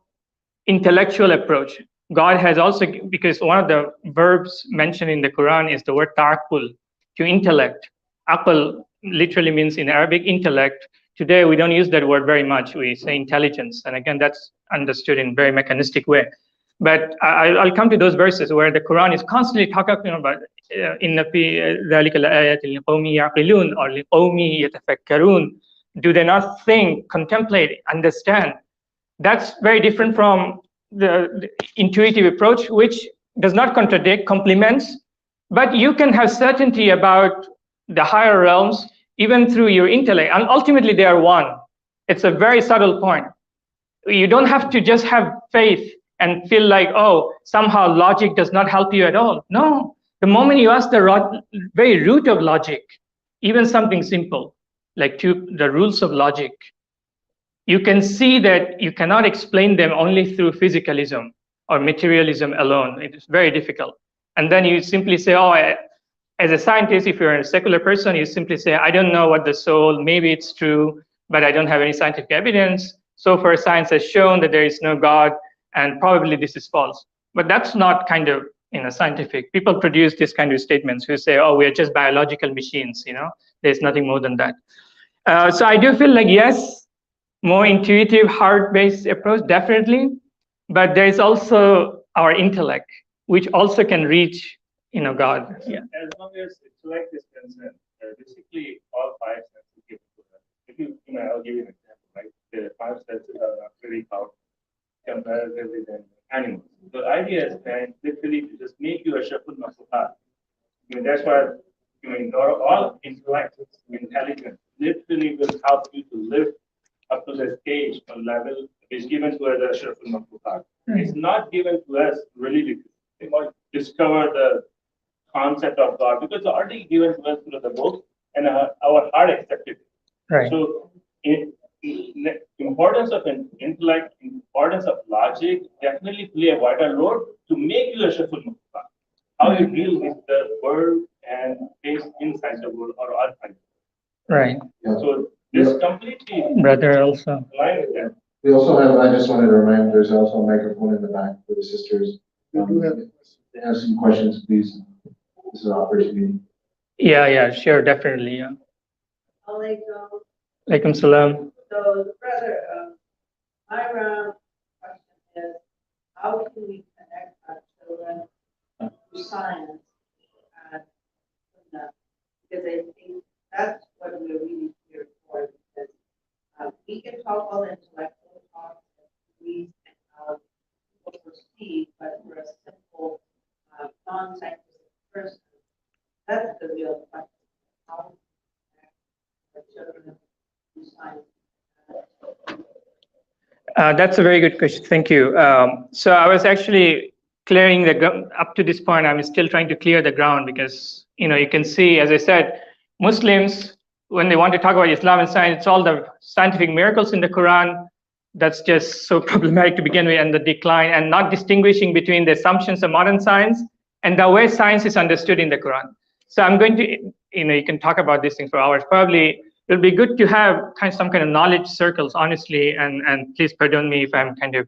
intellectual approach. God has also, because one of the verbs mentioned in the Quran is the word ta'aqqul, to intellect. Aql literally means in Arabic intellect. Today we don't use that word very much. We say intelligence, and again that's understood in a very mechanistic way. But I'll come to those verses where the Quran is constantly talking about inna fi dhalika al-ayati liqawmi yaqilun or liqawmi yatafakkarun. Do they not think, contemplate, understand? That's very different from the intuitive approach, which does not contradict, complements, but you can have certainty about the higher realms even through your intellect, and ultimately they are one. It's a very subtle point. You don't have to just have faith and feel like, oh, somehow logic does not help you at all. No, the moment you ask the very root of logic, even something simple, like the rules of logic, you can see that you cannot explain them only through physicalism or materialism alone. It is very difficult. And then you simply say, oh, as a scientist, if you're a secular person, you simply say, I don't know what the soul, maybe it's true, but I don't have any scientific evidence. So far, science has shown that there is no God, and probably this is false. But that's not kind of scientific. People produce this kind of statements who say, oh, we are just biological machines, there's nothing more than that. So I do feel like, yes, more intuitive, heart-based approach, definitely. But there is also our intellect, which also can reach, God. Yeah. As long as intellect is concerned, basically all 5 senses give to us. If I'll give you an example, right? The 5 senses are not very powerful comparatively than animals. The idea is that literally to just make you a shuffle makhluqat. That's why all intellect, intelligence, literally will help you to live up to the stage or level is given to us as shuffle makhluqat. It's not given to us really to discover the concept of God, because it's already given to us through the book and our heart accepted it. Right. So importance of intellect, importance of logic definitely play a vital role to make you a shuffle makhluqat. How you deal with the world and things inside the world or outside. Right. So this completely brother also. We also have, I just wanted to remind, there's also a microphone in the back for the sisters. They have some questions, please. this opportunity. Yeah, sure, definitely, yeah. Alaikum salam. So, brother, my round question is, how can we connect our children to science and sunnah? Because I think that's what we're really here for. Because we can talk all the intellectual talks and beliefs and how people proceed, but for a simple, non-scientific person, that's the real question. How can we connect our children to science? That's a very good question. Thank you. So I was actually clearing up to this point. I'm still trying to clear the ground because you can see, as I said, Muslims, when they want to talk about Islam and science, it's all the scientific miracles in the Quran. That's just so problematic to begin with, and the decline, and not distinguishing between the assumptions of modern science and the way science is understood in the Quran. So I'm going to, you can talk about these things for hours. Probably it'll be good to have some kind of knowledge circles, honestly, and please pardon me if I'm kind of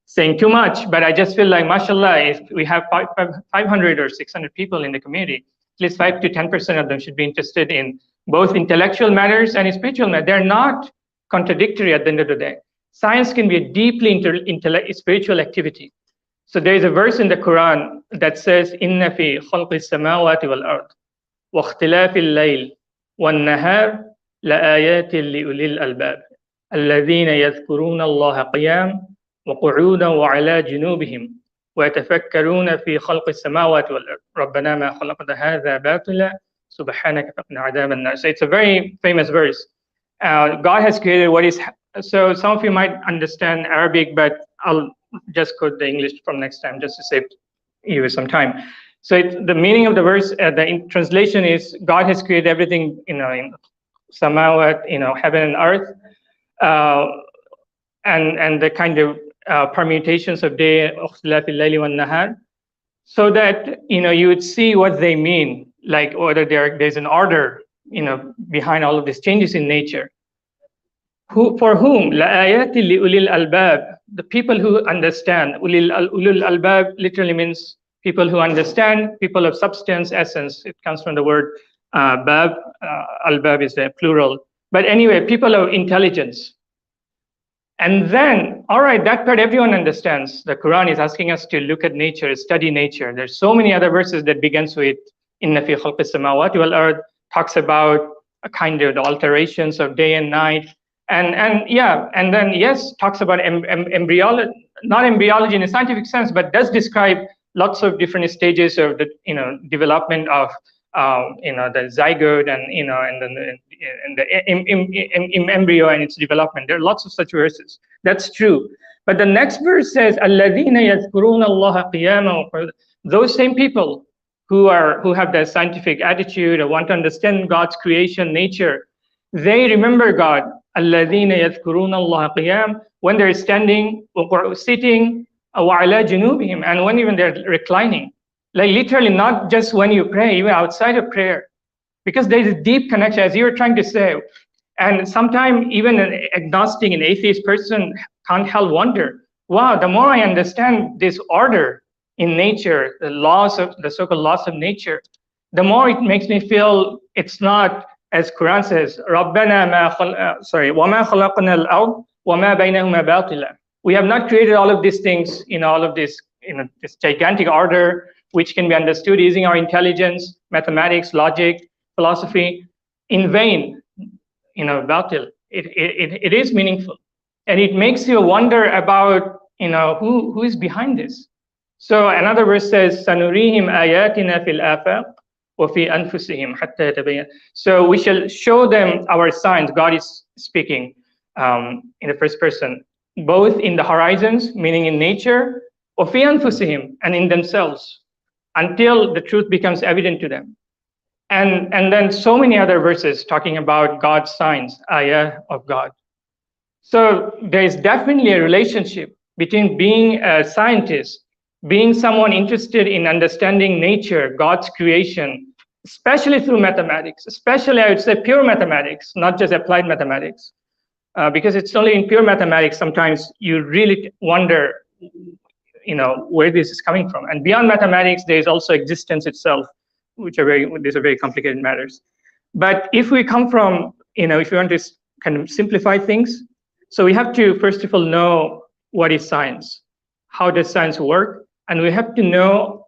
saying too much, but I just feel like, mashallah, if we have 500 or 600 people in the community, at least 5 to 10% of them should be interested in both intellectual matters and spiritual matters. They're not contradictory at the end of the day. Science can be a deeply spiritual activity. So there is a verse in the Quran that says, "Inna fi khalqi samawati wal ard wa ikhtilafi al-layl wan nahar la ayatin li ulil albab alladhina yadhkuruna Allah qiyam wa qu'udan wa ala junubihim wa yatafakkaruna fi khalqi samawati wal ard rabbana ma khalaqta hadha batila subhanaka faqina adhaban nar." So it's a very famous verse. God has created what is. So some of you might understand Arabic, but I'll just quote the English from next time just to save you some time. So the meaning of the verse, the translation is, God has created everything, in samawat, heaven and earth, and the kind of permutations of day, so that you would see what they mean, like whether there's an order, behind all of these changes in nature. For whom? لَآيَاتِ لِأُولِي الْأَلْبَابِ. The people who understand. Ulul albab literally means people who understand, people of substance, essence. It comes from the word bab. Albab is the plural. But anyway, people of intelligence. And then, all right, that part everyone understands. The Quran is asking us to look at nature, study nature. There's so many other verses that begins with Inna fi khalqis samawati wal ard, talks about a kind of the alterations of day and night. And then yes, talks about embryology, not embryology in a scientific sense, but does describe lots of different stages of the development of the zygote and the embryo and its development. There are lots of such verses. That's true. But the next verse says, "Alladhina yadhkuruna Allah qiyaman." Those same people who have the scientific attitude or want to understand God's creation, nature, they remember God. Alladhina yadhkuruna Allah qiyam, when they're standing, sitting, wa ala junubihim, and when even they're reclining. Like literally, not just when you pray, even outside of prayer, because there is a deep connection, as you were trying to say. And sometimes even an agnostic and atheist person can't help wonder, wow, the more I understand this order in nature, the so-called laws of nature, the more it makes me feel it's not, as Quran says, "Rabbana wama khalaqna al-ard wama baynahuma batila." We have not created all of these things, all of this, this gigantic order, which can be understood using our intelligence, mathematics, logic, philosophy, in vain. Batil. It is meaningful, and it makes you wonder about, who is behind this. So another verse says, "Sanurihim ayatina fil afaq." So we shall show them our signs. God is speaking in the first person, both in the horizons, meaning in nature, and in themselves, until the truth becomes evident to them. And then so many other verses talking about God's signs, ayah of God. So there is definitely a relationship between being a scientist, being someone interested in understanding nature, God's creation, especially through mathematics, especially I would say pure mathematics, not just applied mathematics, because it's only in pure mathematics sometimes you really wonder, where this is coming from. And beyond mathematics, there is also existence itself, these are very complicated matters. But if we come from, if you want to kind of simplify things, so we have to first of all know what is science, how does science work, and we have to know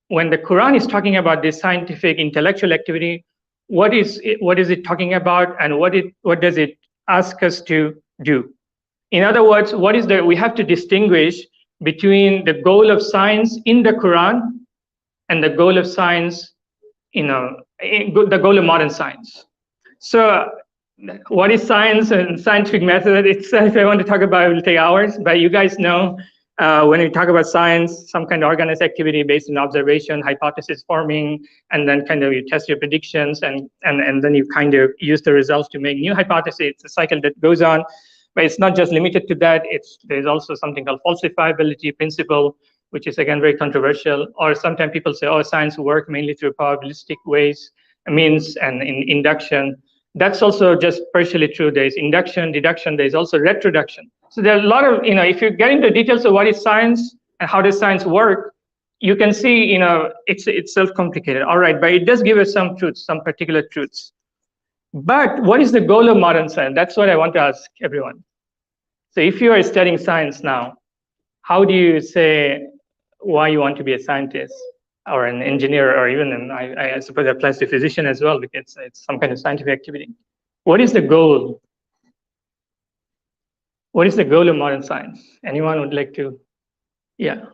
when the Quran is talking about this scientific intellectual activity, what is it talking about, and what does it ask us to do? In other words, we have to distinguish between the goal of science in the Quran and the goal of science, the goal of modern science. So what is science and scientific method? If I want to talk about it, it will take hours, but you guys know when we talk about science, some kind of organized activity based on observation, hypothesis forming, and then kind of you test your predictions, and then you kind of use the results to make new hypotheses. It's a cycle that goes on, but it's not just limited to that. There's also something called falsifiability principle, which is again very controversial. Or sometimes people say, oh, science works mainly through probabilistic means and in induction. That's also just partially true. There's induction, deduction, there's also retroduction. So there are a lot of, if you get into details of what is science and how does science work, you can see, it's self-complicated. All right, but it does give us some truths, some particular truths. But what is the goal of modern science? That's what I want to ask everyone. So if you are studying science now, how do you say why you want to be a scientist or an engineer, or even, I suppose it applies to physician as well, because it's some kind of scientific activity. What is the goal? What is the goal of modern science? Anyone would like to? Yeah.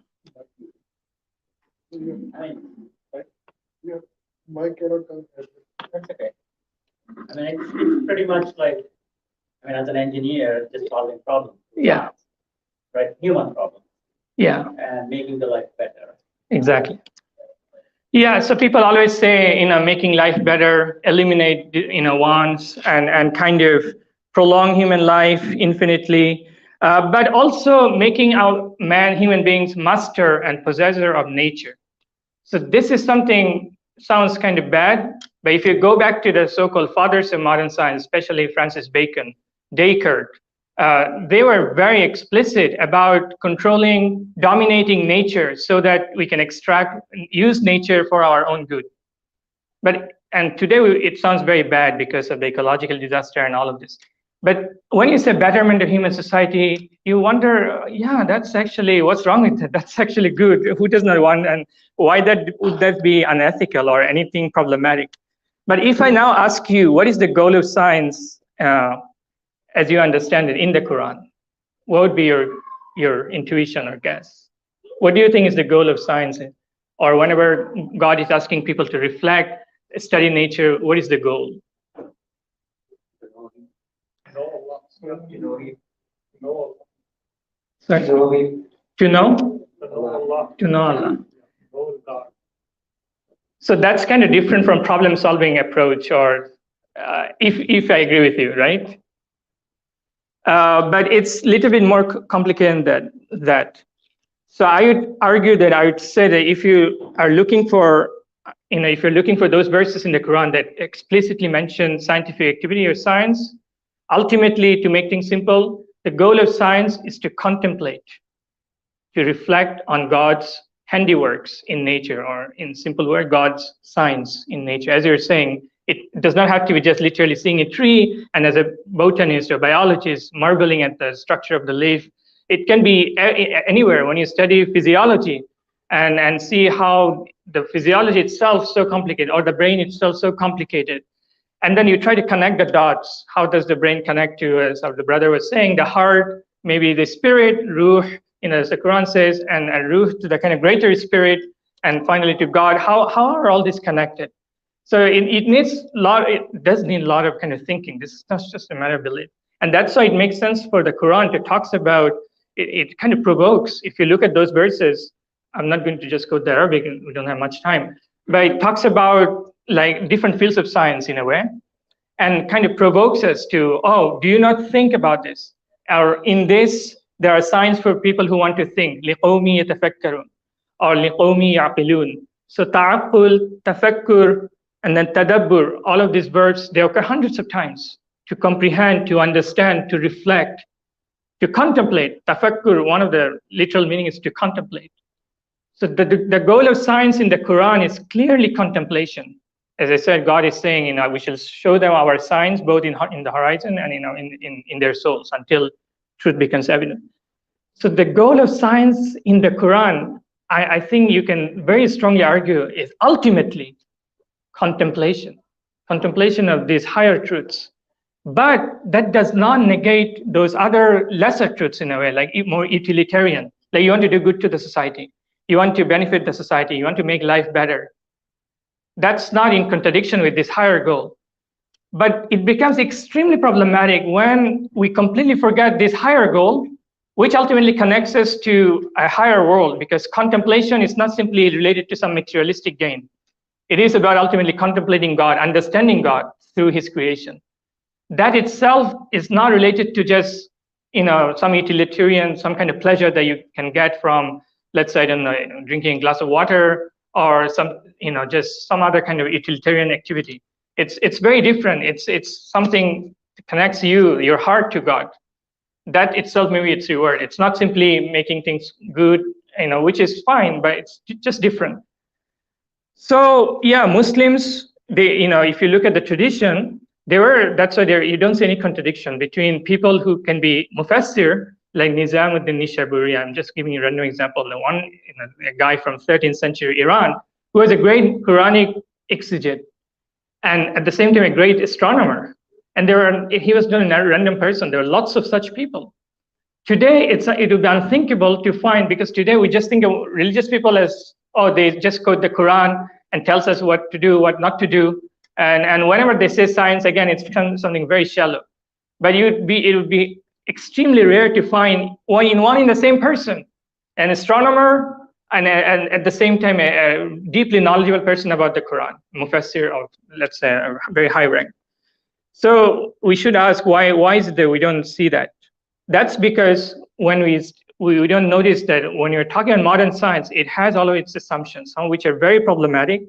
I mean, Mike cannot come. that's okay. I mean, it's pretty much like, as an engineer, just solving problems. Yeah. Right? Human problems. Yeah. And making the life better. Exactly. Yeah, so people always say, making life better, eliminate, wants, and kind of prolong human life infinitely, but also making our human beings master and possessor of nature. So this is something sounds kind of bad, but if you go back to the so-called fathers of modern science, especially Francis Bacon, Descartes, they were very explicit about controlling, dominating nature so that we can use nature for our own good. And today it sounds very bad because of the ecological disaster and all of this. But when you say betterment of human society, you wonder, yeah, that's actually, what's wrong with it? That's actually good. Who does not want, and why would that be unethical or anything problematic? But if I now ask you, what is the goal of science as you understand it in the Quran? What would be your intuition or guess? What do you think is the goal of science? Or whenever God is asking people to reflect, study nature, what is the goal? Sorry? To know? To know Allah. So that's kind of different from problem-solving approach, or if I agree with you, right? But it's a little bit more complicated than that. So I would argue that I would say that if you are looking for, if you're looking for those verses in the Quran that explicitly mention scientific activity or science, ultimately, to make things simple, the goal of science is to contemplate, to reflect on God's handiworks in nature, or in simple word, God's science in nature. As you're saying, it does not have to be just literally seeing a tree and as a botanist or biologist marveling at the structure of the leaf. It can be anywhere. When you study physiology and see how the physiology itself is so complicated, or the brain itself so complicated, and then you try to connect the dots. How does the brain connect to, as the brother was saying, the heart, maybe the spirit, ruh, as the Quran says, and ruh to the kind of greater spirit, and finally to God. How are all these connected? So it does need a lot of kind of thinking. This is not just a matter of belief. And that's why it makes sense for the Quran to talk about, it kind of provokes. If you look at those verses, I'm not going to just go to Arabic, we don't have much time, but it talks about like different fields of science in a way, and kind of provokes us to, oh, do you not think about this? Or in this, there are signs for people who want to think, لِقَوْمِ يَتَفَكَّرُونَ, or لِقَوْمِ يَعْقِلُونَ. So ta'aqqul, tafakkur, and then tadabbur, all of these verbs, they occur hundreds of times. To comprehend, to understand, to reflect, to contemplate. Tafakkur, one of the literal meaning is to contemplate. So the goal of science in the Quran is clearly contemplation. As I said, God is saying, we shall show them our signs both in the horizon and in their souls until truth becomes evident. So the goal of science in the Quran, I think you can very strongly argue, is ultimately contemplation of these higher truths. But that does not negate those other lesser truths in a way, like more utilitarian. Like you want to do good to the society, you want to benefit the society, you want to make life better. That's not in contradiction with this higher goal. But it becomes extremely problematic when we completely forget this higher goal, which ultimately connects us to a higher world, because contemplation is not simply related to some materialistic gain. It is about ultimately contemplating God, understanding God through his creation. That itself is not related to just, some utilitarian, some kind of pleasure that you can get from, let's say, I don't know, drinking a glass of water or some, just some other kind of utilitarian activity. It's very different. It's something that connects your heart to God. That itself, maybe it's reward. It's not simply making things good, which is fine, but it's just different. So yeah, Muslims, they, if you look at the tradition, that's why you don't see any contradiction between people who can be mufassir, like Nizamuddin Nishaburi. I'm just giving you a random example. The one, a guy from 13th century Iran, who was a great Quranic exegete, and at the same time a great astronomer. And he was not a random person. There are lots of such people. Today, it would be unthinkable to find, because today we just think of religious people as, they just quote the Quran and tells us what to do, what not to do. And whenever they say science, again, it's become something very shallow. But it would be extremely rare to find one in the same person, an astronomer and at the same time a deeply knowledgeable person about the Quran, mufassir of, let's say, a very high rank. So we should ask why is it that we don't see that? That's because when we don't notice that when you're talking about modern science, it has all of its assumptions, some of which are very problematic.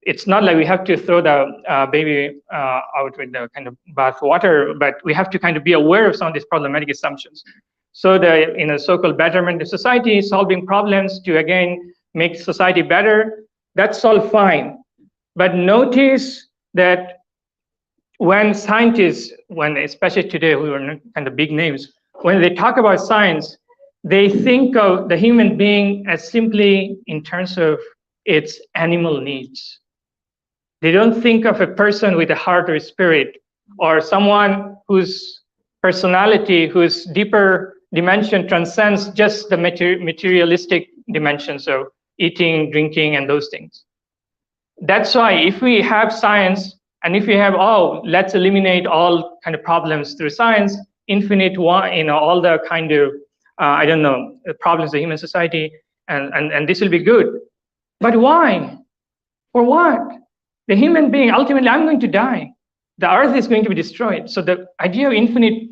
It's not like we have to throw the baby out with the kind of bath water, but we have to kind of be aware of some of these problematic assumptions. So the so-called betterment of society, solving problems to again make society better, that's all fine. But notice that when scientists, especially today, who are kind of big names, when they talk about science, they think of the human being as simply in terms of its animal needs. They don't think of a person with a heart or a spirit, or someone whose personality, whose deeper dimension transcends just the materialistic dimensions of eating, drinking, and those things. That's why if we have science, and if we have, let's eliminate all kind of problems through science, infinite, all the kind of, the problems of human society, and this will be good. But why? For what? The human being, ultimately, I'm going to die. The earth is going to be destroyed. So the idea of infinite,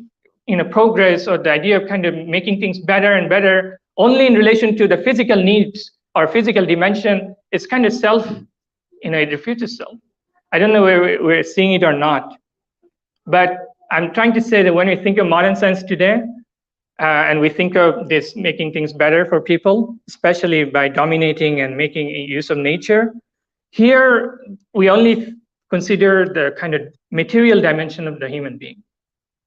progress, or the idea of kind of making things better and better, only in relation to the physical needs or physical dimension, is kind of it refutes itself. I don't know whether we're seeing it or not. But I'm trying to say that when we think of modern science today, and we think of this making things better for people, especially by dominating and making use of nature, here we only consider the kind of material dimension of the human being.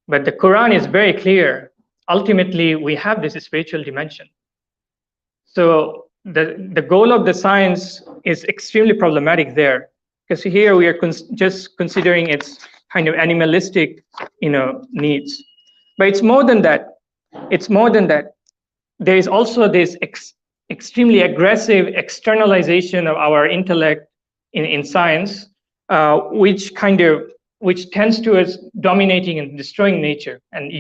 But the Quran is very clear. Ultimately, we have this spiritual dimension. So the goal of the science is extremely problematic there, because here we are just considering its kind of animalistic, needs. But it's more than that. It's more than that. There is also this extremely aggressive externalization of our intellect in science, which tends towards dominating and destroying nature. And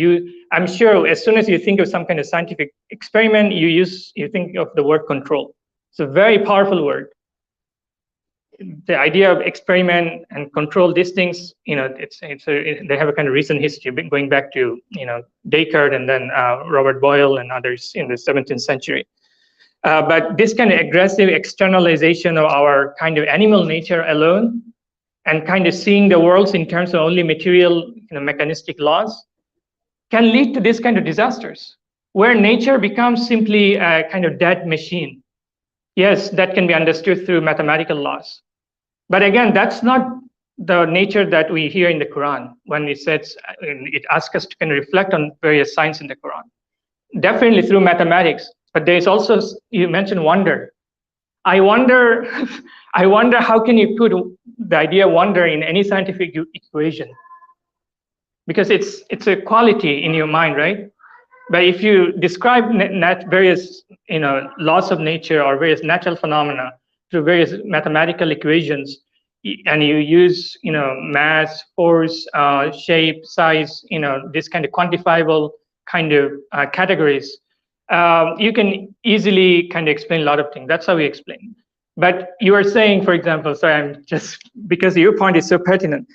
I'm sure as soon as you think of some kind of scientific experiment, you think of the word control. It's a very powerful word. The idea of experiment and control, these things, they have a kind of recent history going back to, Descartes and then Robert Boyle and others in the 17th century. But this kind of aggressive externalization of our kind of animal nature alone, and kind of seeing the world in terms of only material, mechanistic laws, can lead to this kind of disasters, where nature becomes simply a kind of dead machine. Yes, that can be understood through mathematical laws. But again, that's not the nature that we hear in the Quran when it says, it asks us to kind of reflect on various signs in the Quran. Definitely through mathematics, but there's also, you mentioned wonder. I wonder, I wonder how can you put the idea of wonder in any scientific equation? Because it's a quality in your mind, right? But if you describe various laws of nature or various natural phenomena through various mathematical equations, and you use mass, force, shape, size, this kind of quantifiable kind of categories, you can easily kind of explain a lot of things. That's how we explain. But you are saying, for example, sorry, I'm just because your point is so pertinent.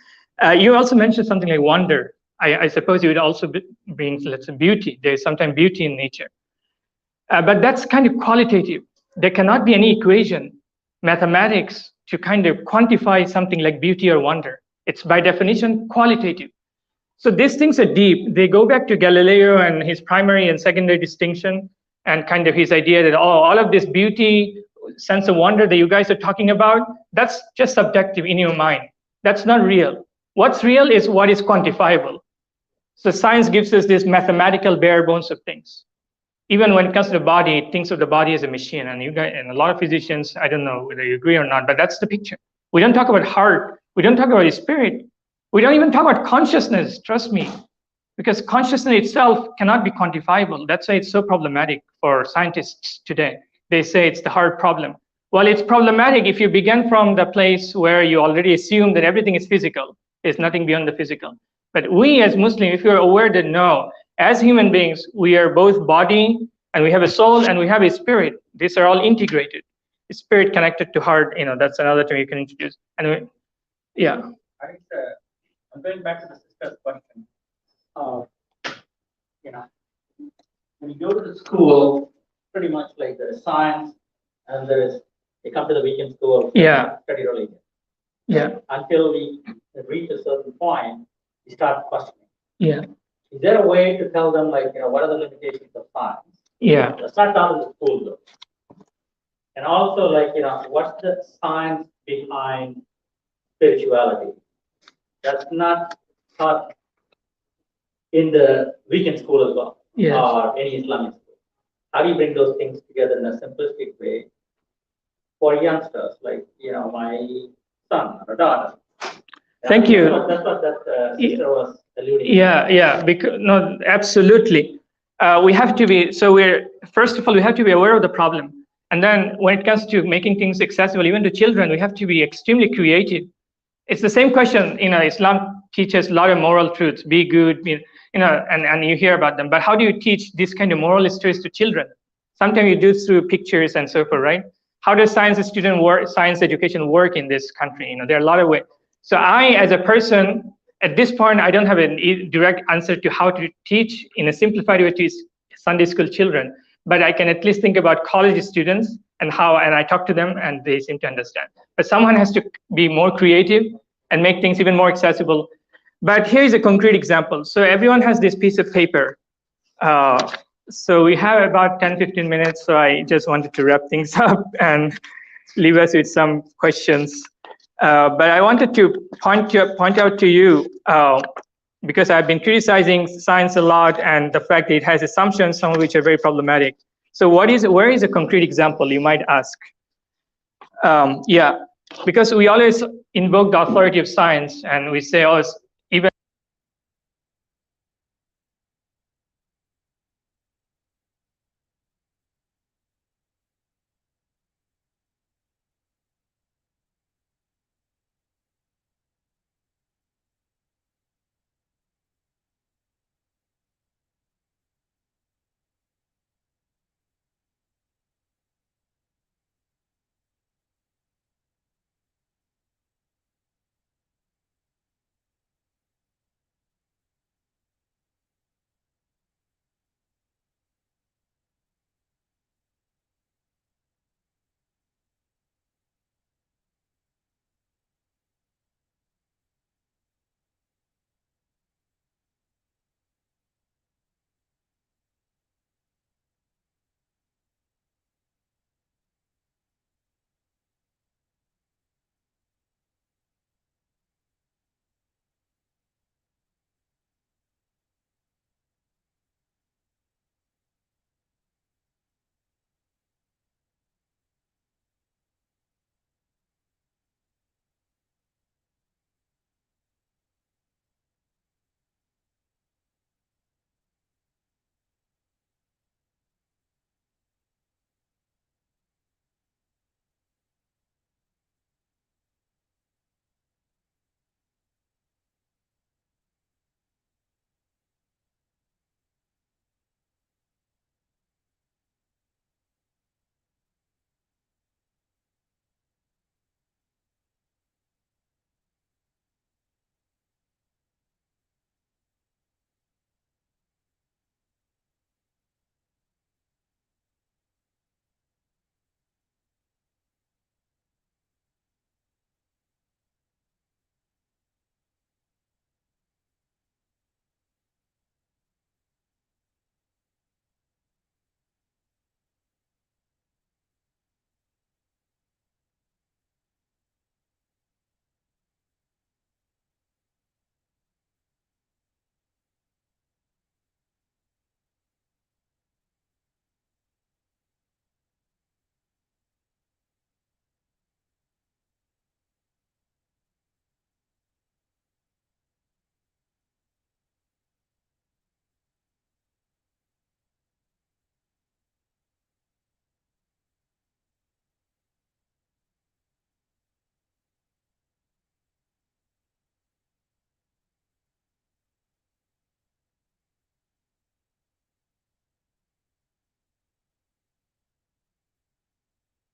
You also mentioned something like wonder. I suppose you would also bring, let's say, beauty. There is sometimes beauty in nature. But that's kind of qualitative. There cannot be any equation, mathematics, to kind of quantify something like beauty or wonder. It's by definition qualitative. So these things are deep. They go back to Galileo and his primary and secondary distinction, and kind of his idea that all of this beauty, sense of wonder that you guys are talking about, that's just subjective in your mind. That's not real. What's real is what is quantifiable. So science gives us this mathematical bare bones of things. Even when it comes to the body, it thinks of the body as a machine. And you guys, and a lot of physicians, I don't know whether you agree or not, but that's the picture. We don't talk about heart. We don't talk about the spirit. We don't even talk about consciousness, trust me, because consciousness itself cannot be quantifiable. That's why it's so problematic for scientists today. They say it's the hard problem. Well, it's problematic if you begin from the place where you already assume that everything is physical. There's nothing beyond the physical. But we as Muslims, if you're aware that no, as human beings, we are both body and we have a soul and we have a spirit. These are all integrated. Spirit connected to heart, that's another term you can introduce. And yeah. I'm going back to the sister's question. When you go to the school, pretty much like there is science and they come to the weekend school, yeah, study religion. Yeah. Until we reach a certain point, we start questioning. Yeah. Is there a way to tell them, like, what are the limitations of science? Yeah. That's not taught in the school, though. And also, like, what's the science behind spirituality? That's not taught in the weekend school as well, yes, or any Islamic school. How do you bring those things together in a simplistic way for youngsters, like, my son or daughter? Thank you. That's what that sister was alluding to. Yeah, because no, absolutely. We have to be, first of all, we have to be aware of the problem. And then when it comes to making things accessible, even to children, we have to be extremely creative. It's the same question, Islam teaches a lot of moral truths, be good, and you hear about them. But how do you teach this kind of moral stories to children? Sometimes you do through pictures and so forth, right? How does science education work in this country? There are a lot of ways. So I, as a person, at this point, I don't have a direct answer to how to teach in a simplified way to Sunday school children, but I can at least think about college students and I talk to them and they seem to understand. But someone has to be more creative and make things even more accessible. But here's a concrete example. So everyone has this piece of paper. So we have about 10, 15 minutes. So I just wanted to wrap things up and leave us with some questions. But I wanted to point out to you, because I've been criticizing science a lot and the fact that it has assumptions, some of which are very problematic. So where is a concrete example, you might ask? Yeah, because we always invoke the authority of science and we say, oh, even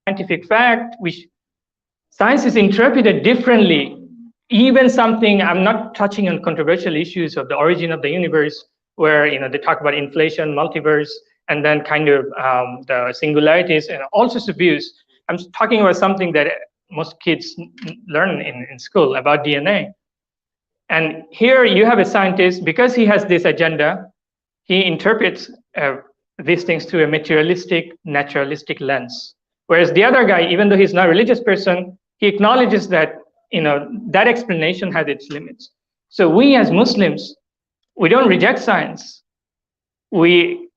scientific fact, which science is interpreted differently. Even something, I'm not touching on controversial issues of the origin of the universe, where they talk about inflation, multiverse, and then kind of the singularities and all sorts of views. I'm talking about something that most kids learn in school about DNA. And here you have a scientist, because he has this agenda, he interprets these things through a materialistic, naturalistic lens. Whereas the other guy, even though he's not a religious person, he acknowledges that that explanation has its limits. So we as Muslims, we don't reject science. We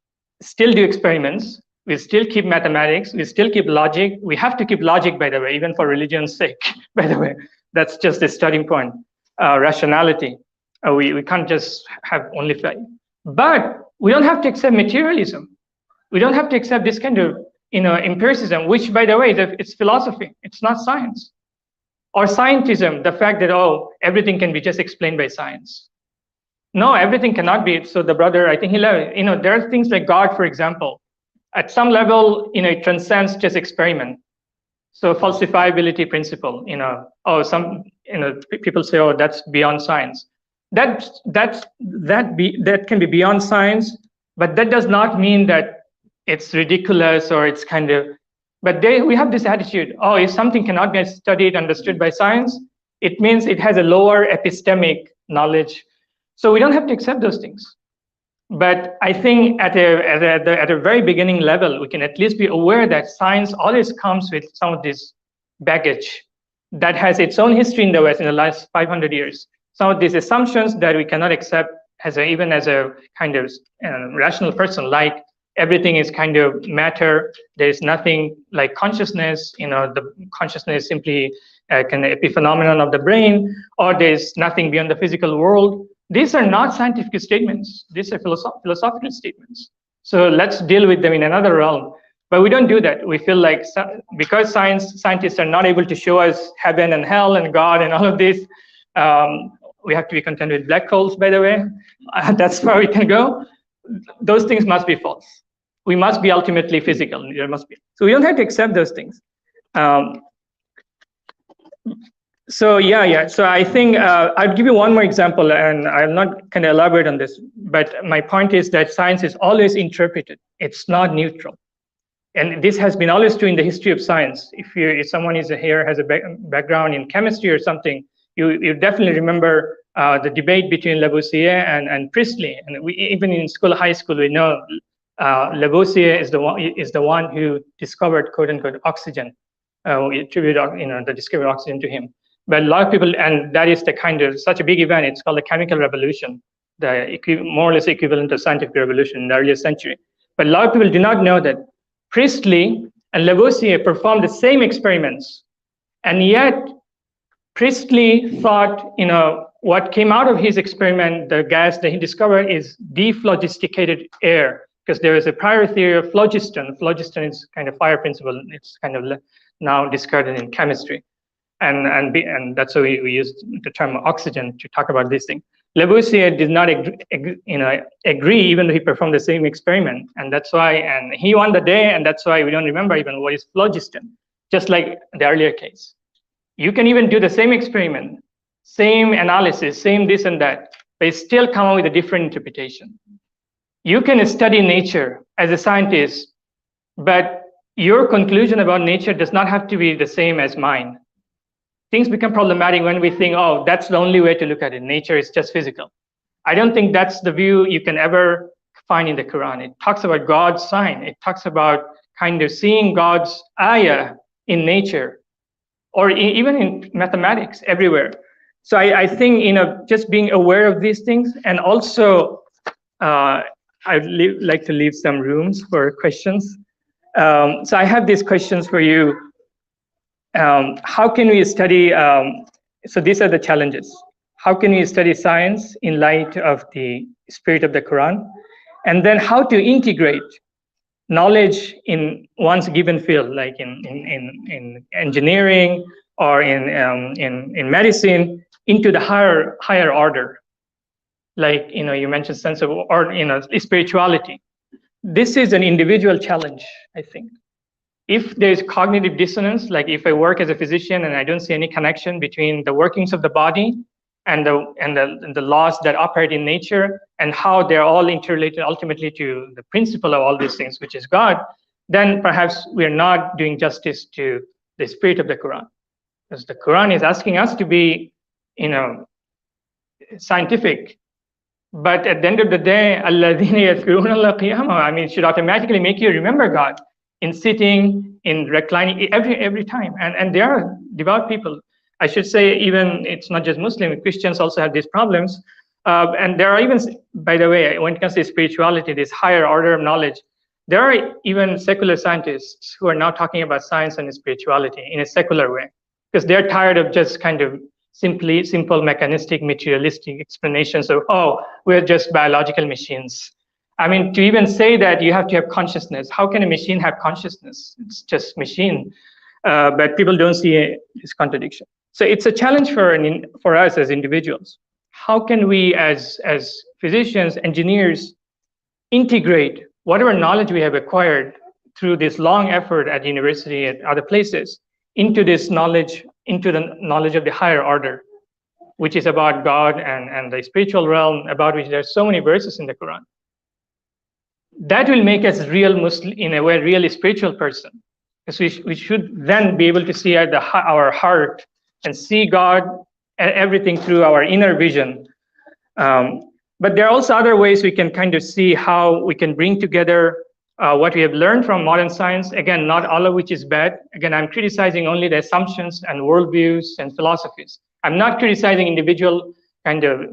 still do experiments. We still keep mathematics. We still keep logic. We have to keep logic, by the way, even for religion's sake, by the way. That's just a starting point. Rationality. We can't just have only faith. But we don't have to accept materialism. We don't have to accept this kind of empiricism, which, by the way, it's philosophy. It's not science. Or scientism, the fact that, everything can be just explained by science. No, everything cannot be. So the brother, I think there are things like God, for example. At some level, it transcends just experiment. So falsifiability principle, people say, that's beyond science. That can be beyond science, but that does not mean that it's ridiculous or it's kind of. But we have this attitude, if something cannot be studied, understood by science, it means it has a lower epistemic knowledge. So we don't have to accept those things. But I think at a very beginning level, we can at least be aware that science always comes with some of this baggage that has its own history in the West in the last 500 years. Some of these assumptions that we cannot accept even as a kind of rational person, like everything is kind of matter. There's nothing like consciousness. The consciousness is simply a epiphenomenon of the brain, or there's nothing beyond the physical world. These are not scientific statements. These are philosophical statements. So let's deal with them in another realm. But we don't do that. We feel like because scientists are not able to show us heaven and hell and God and all of this, we have to be content with black holes, by the way. That's where we can go. Those things must be false. We must be ultimately physical. There must be. So we don't have to accept those things. So I think I'll give you one more example, and I'll not kind of elaborate on this, but my point is that science is always interpreted. It's not neutral. And this has been always true in the history of science. If someone is here has a background in chemistry or something, you definitely remember the debate between Lavoisier and Priestley. And even in high school, we know Lavoisier is the one who discovered, quote unquote, oxygen. We attribute the discovery of oxygen to him. But a lot of people, and that is the kind of such a big event, it's called the chemical revolution, more or less equivalent to scientific revolution in the earlier century. But a lot of people do not know that Priestley and Lavoisier performed the same experiments, and yet Priestley thought, what came out of his experiment, the gas that he discovered, is dephlogisticated air, because there is a prior theory of phlogiston. Phlogiston is kind of fire principle. It's kind of now discarded in chemistry. And that's why we use the term oxygen to talk about this thing. Lavoisier did not agree, even though he performed the same experiment. And that's why, and he won the day, and that's why we don't remember even what is phlogiston, just like the earlier case. You can even do the same experiment, same analysis, same this and that, but still come up with a different interpretation. You can study nature as a scientist, but your conclusion about nature does not have to be the same as mine. Things become problematic when we think, that's the only way to look at it. Nature is just physical. I don't think that's the view you can ever find in the Quran. It talks about God's sign. It talks about kind of seeing God's ayah in nature, or even in mathematics, everywhere. So I think, just being aware of these things, and also I'd like to leave some rooms for questions. So I have these questions for you. How can we study, so these are the challenges. How can we study science in light of the spirit of the Quran? And then how to integrate knowledge in one's given field, like in engineering or in medicine, into the higher order. Like, you mentioned sense of, or, spirituality. This is an individual challenge, I think. if there's cognitive dissonance, like if I work as a physician and I don't see any connection between the workings of the body and the laws that operate in nature and how they're all interrelated ultimately to the principle of all these things, which is God, then perhaps we're not doing justice to the spirit of the Quran. Because the Quran is asking us to be, scientific. But at the end of the day, I mean, it should automatically make you remember God in sitting, in reclining, every time. And there are devout people. I should say, even it's not just Muslim, Christians also have these problems. And there are even, by the way, when it comes to spirituality, this higher order of knowledge, there are even secular scientists who are now talking about science and spirituality in a secular way, because they're tired of just kind of simple, mechanistic, materialistic explanations of, oh, we're just biological machines. I mean, to even say that you have to have consciousness, how can a machine have consciousness? It's just machine. But people don't see this contradiction. So it's a challenge for us as individuals. How can we, as physicians, engineers, integrate whatever knowledge we have acquired through this long effort at university and other places into this knowledge, into the knowledge of the higher order, which is about God and the spiritual realm, about which there are so many verses in the Quran. That will make us real Muslim, in a way, really spiritual person. Because we should then be able to see at our heart and see God and everything through our inner vision. But there are also other ways we can kind of see how we can bring together what we have learned from modern science. Again, not all of which is bad. Again, I'm criticizing only the assumptions and worldviews and philosophies. I'm not criticizing individual kind of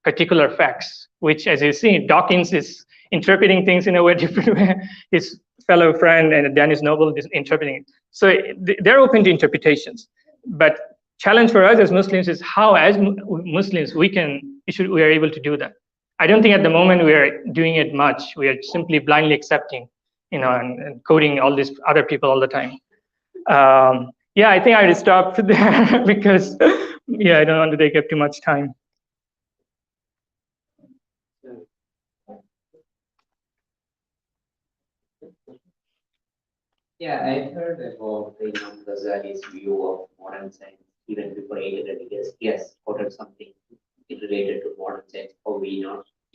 particular facts, which, as you see, Dawkins is interpreting things in a way different way. His fellow friend and Dennis Noble is interpreting it. So they're open to interpretations. But challenge for us as Muslims is how, as Muslims, we are able to do that. I don't think at the moment we are doing it much. We are simply blindly accepting, and quoting all these other people all the time. Yeah, I think I will stop there because, yeah, I don't want to take up too much time. Yeah, I heard about the Imam Ghazali's view of modern science even before 1800 years. Yes, quoted something related to modern science. Or we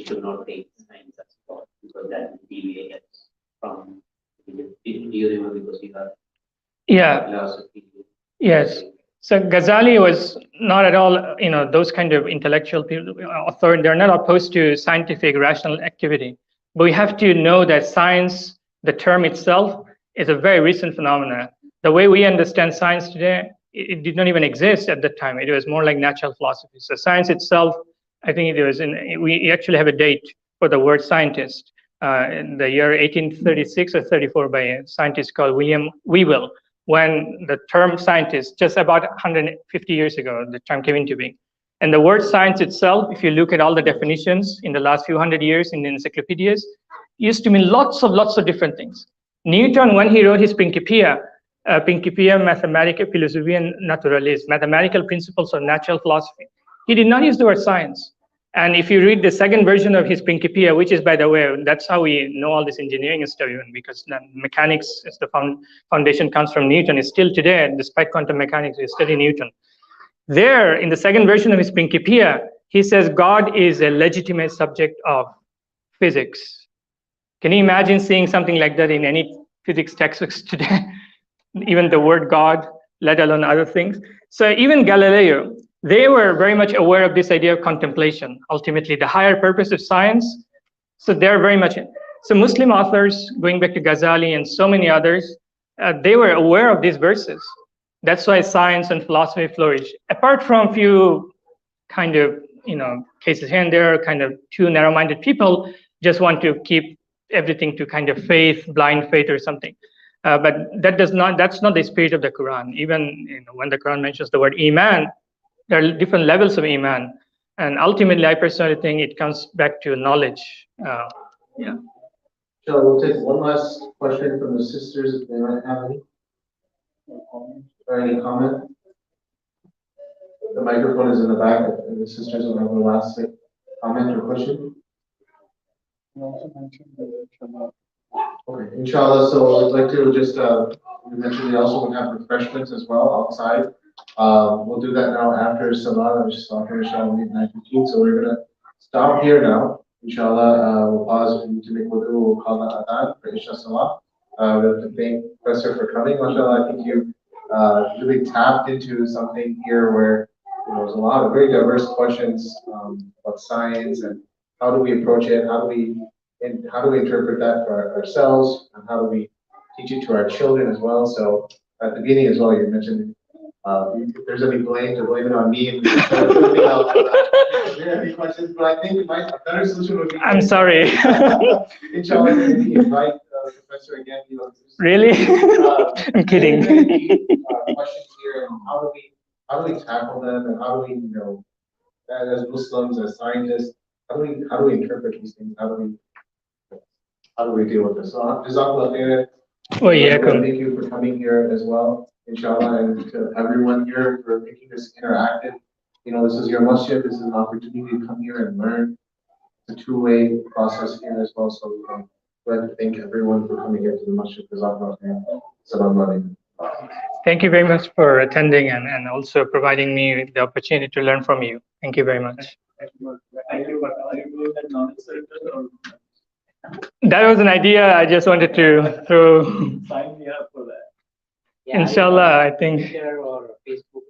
should not take science as God because that will deviate from. Do you remember, because we got philosophy? Yes. So Ghazali was not at all, those kind of intellectual people, authority. They're not opposed to scientific, rational activity. But we have to know that science, the term itself, is a very recent phenomenon. The way we understand science today, it did not even exist at that time. It was more like natural philosophy. So science itself, I think we actually have a date for the word scientist in the year 1836 or 34 by a scientist called William Whewell, when the term scientist, just about 150 years ago, the term came into being. And the word science itself, if you look at all the definitions in the last few hundred years in the encyclopedias, used to mean lots of different things. Newton, when he wrote his Principia Mathematica Philosophiae Naturalis, mathematical principles of natural philosophy, he did not use the word science. And if you read the second version of his Principia, which is, by the way, that's how we know all this engineering stuff, even because mechanics, as the foundation comes from Newton, is still today, despite quantum mechanics, we study Newton. There, in the second version of his Principia, he says God is a legitimate subject of physics. Can you imagine seeing something like that in any physics textbooks today? Even the word God, let alone other things. So even Galileo, they were very much aware of this idea of contemplation, ultimately the higher purpose of science. So they're very much in. So Muslim authors, going back to Ghazali and so many others, they were aware of these verses. That's why science and philosophy flourish. Apart from a few kind of, cases here and there, kind of too narrow-minded people just want to keep everything to kind of faith, blind faith or something. But that's not the spirit of the Quran. Even when the Quran mentions the word Iman, there are different levels of Iman. And ultimately, I personally think it comes back to knowledge. Yeah. So we'll take one last question from the sisters if they might have any. Or any comment? The microphone is in the back, and the sisters will have the last comment or question. Okay, inshallah. So I'd like to just, we mentioned we also will have refreshments as well outside. We'll do that now after Salah, which is after inshallah midnight 15. So we're gonna stop here now. Inshallah, we'll pause to make wudu. We'll call the adhan for Isha Salah. We have to thank Professor for coming. MashaAllah, I think you really tapped into something here where there's a lot of very diverse questions about science and how do we approach it, how do we interpret that for ourselves, and how do we teach it to our children as well. So at the beginning as well, you mentioned if there's any blame, to blame it on me. And if there are any questions, but I think a better solution would be. I'm sorry. Inshallah, maybe invite Professor again. Really? I'm kidding. Questions here, and how do we tackle them, and how do we, as Muslims, as scientists, how do we interpret these things? How do we deal with this? So, Jazakallah khairan. Thank you for coming here as well, inshallah, and to everyone here for making this interactive. This is your masjid. This is an opportunity to come here and learn. It's a two-way process here as well. So I'd like to thank everyone for coming here to the masjid. Jazakallah khairan. Assalamu alaikum. Thank you very much for attending and also providing me the opportunity to learn from you. Thank you very much. That was an idea I just wanted to throw. Sign me up for that. Yeah, Inshallah, I think. Twitter or Facebook.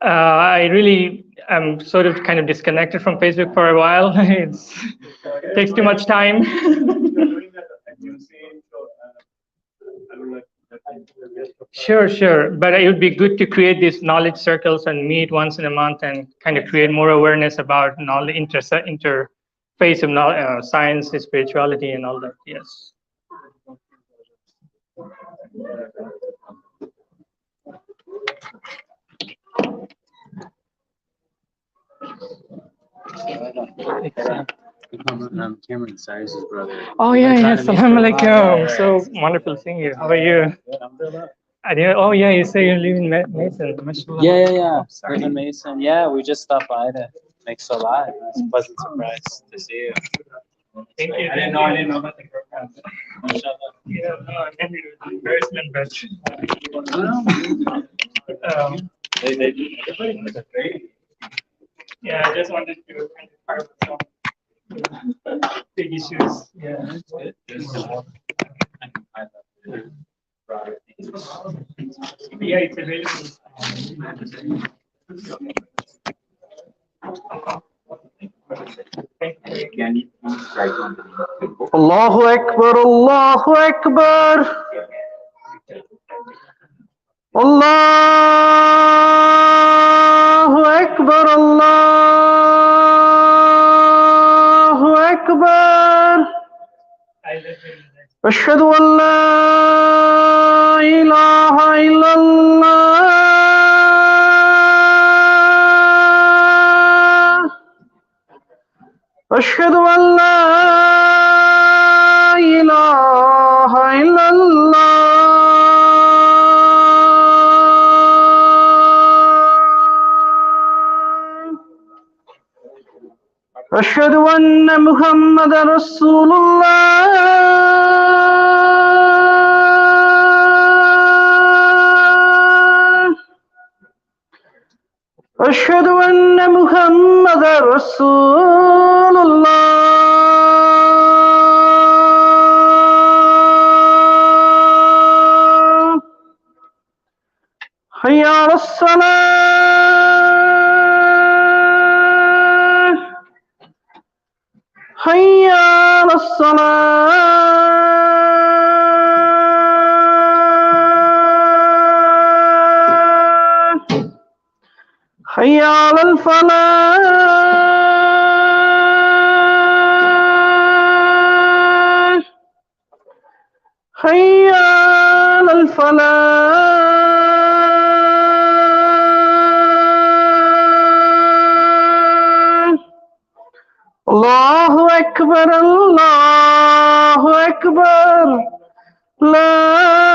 I really am sort of kind of disconnected from Facebook for a while. It takes too much time. Sure. But it would be good to create these knowledge circles and meet once in a month and kind of create more awareness about knowledge, interface of knowledge, science, spirituality, and all that. Yes. Cameron Cyrus's brother. Oh yeah, Assalamu alaikum. So wonderful seeing you. How are you? Oh yeah, you say you live in Mason. Yeah. Live in Mason. Yeah, we just stopped by to make salah. It's a pleasant surprise to see you. Thank you. I didn't know about the program. Yeah, no, I mean it was embarrassment, but yeah, I just wanted to kind of part some big issues. Yeah. Yeah, it's available. Allahu Akbar, Allahu Akbar. Allahu Akbar, Allahu Akbar. Ashhadu an la ilaha illallah. Ashhadu an la ilaha illallah. أشهد أن محمد رسول الله أشهد أن محمد رسول الله حي على الصلاة حي على الصلاة حي على الفلاح حي على الفلاح الله أكبر الله أكبر لا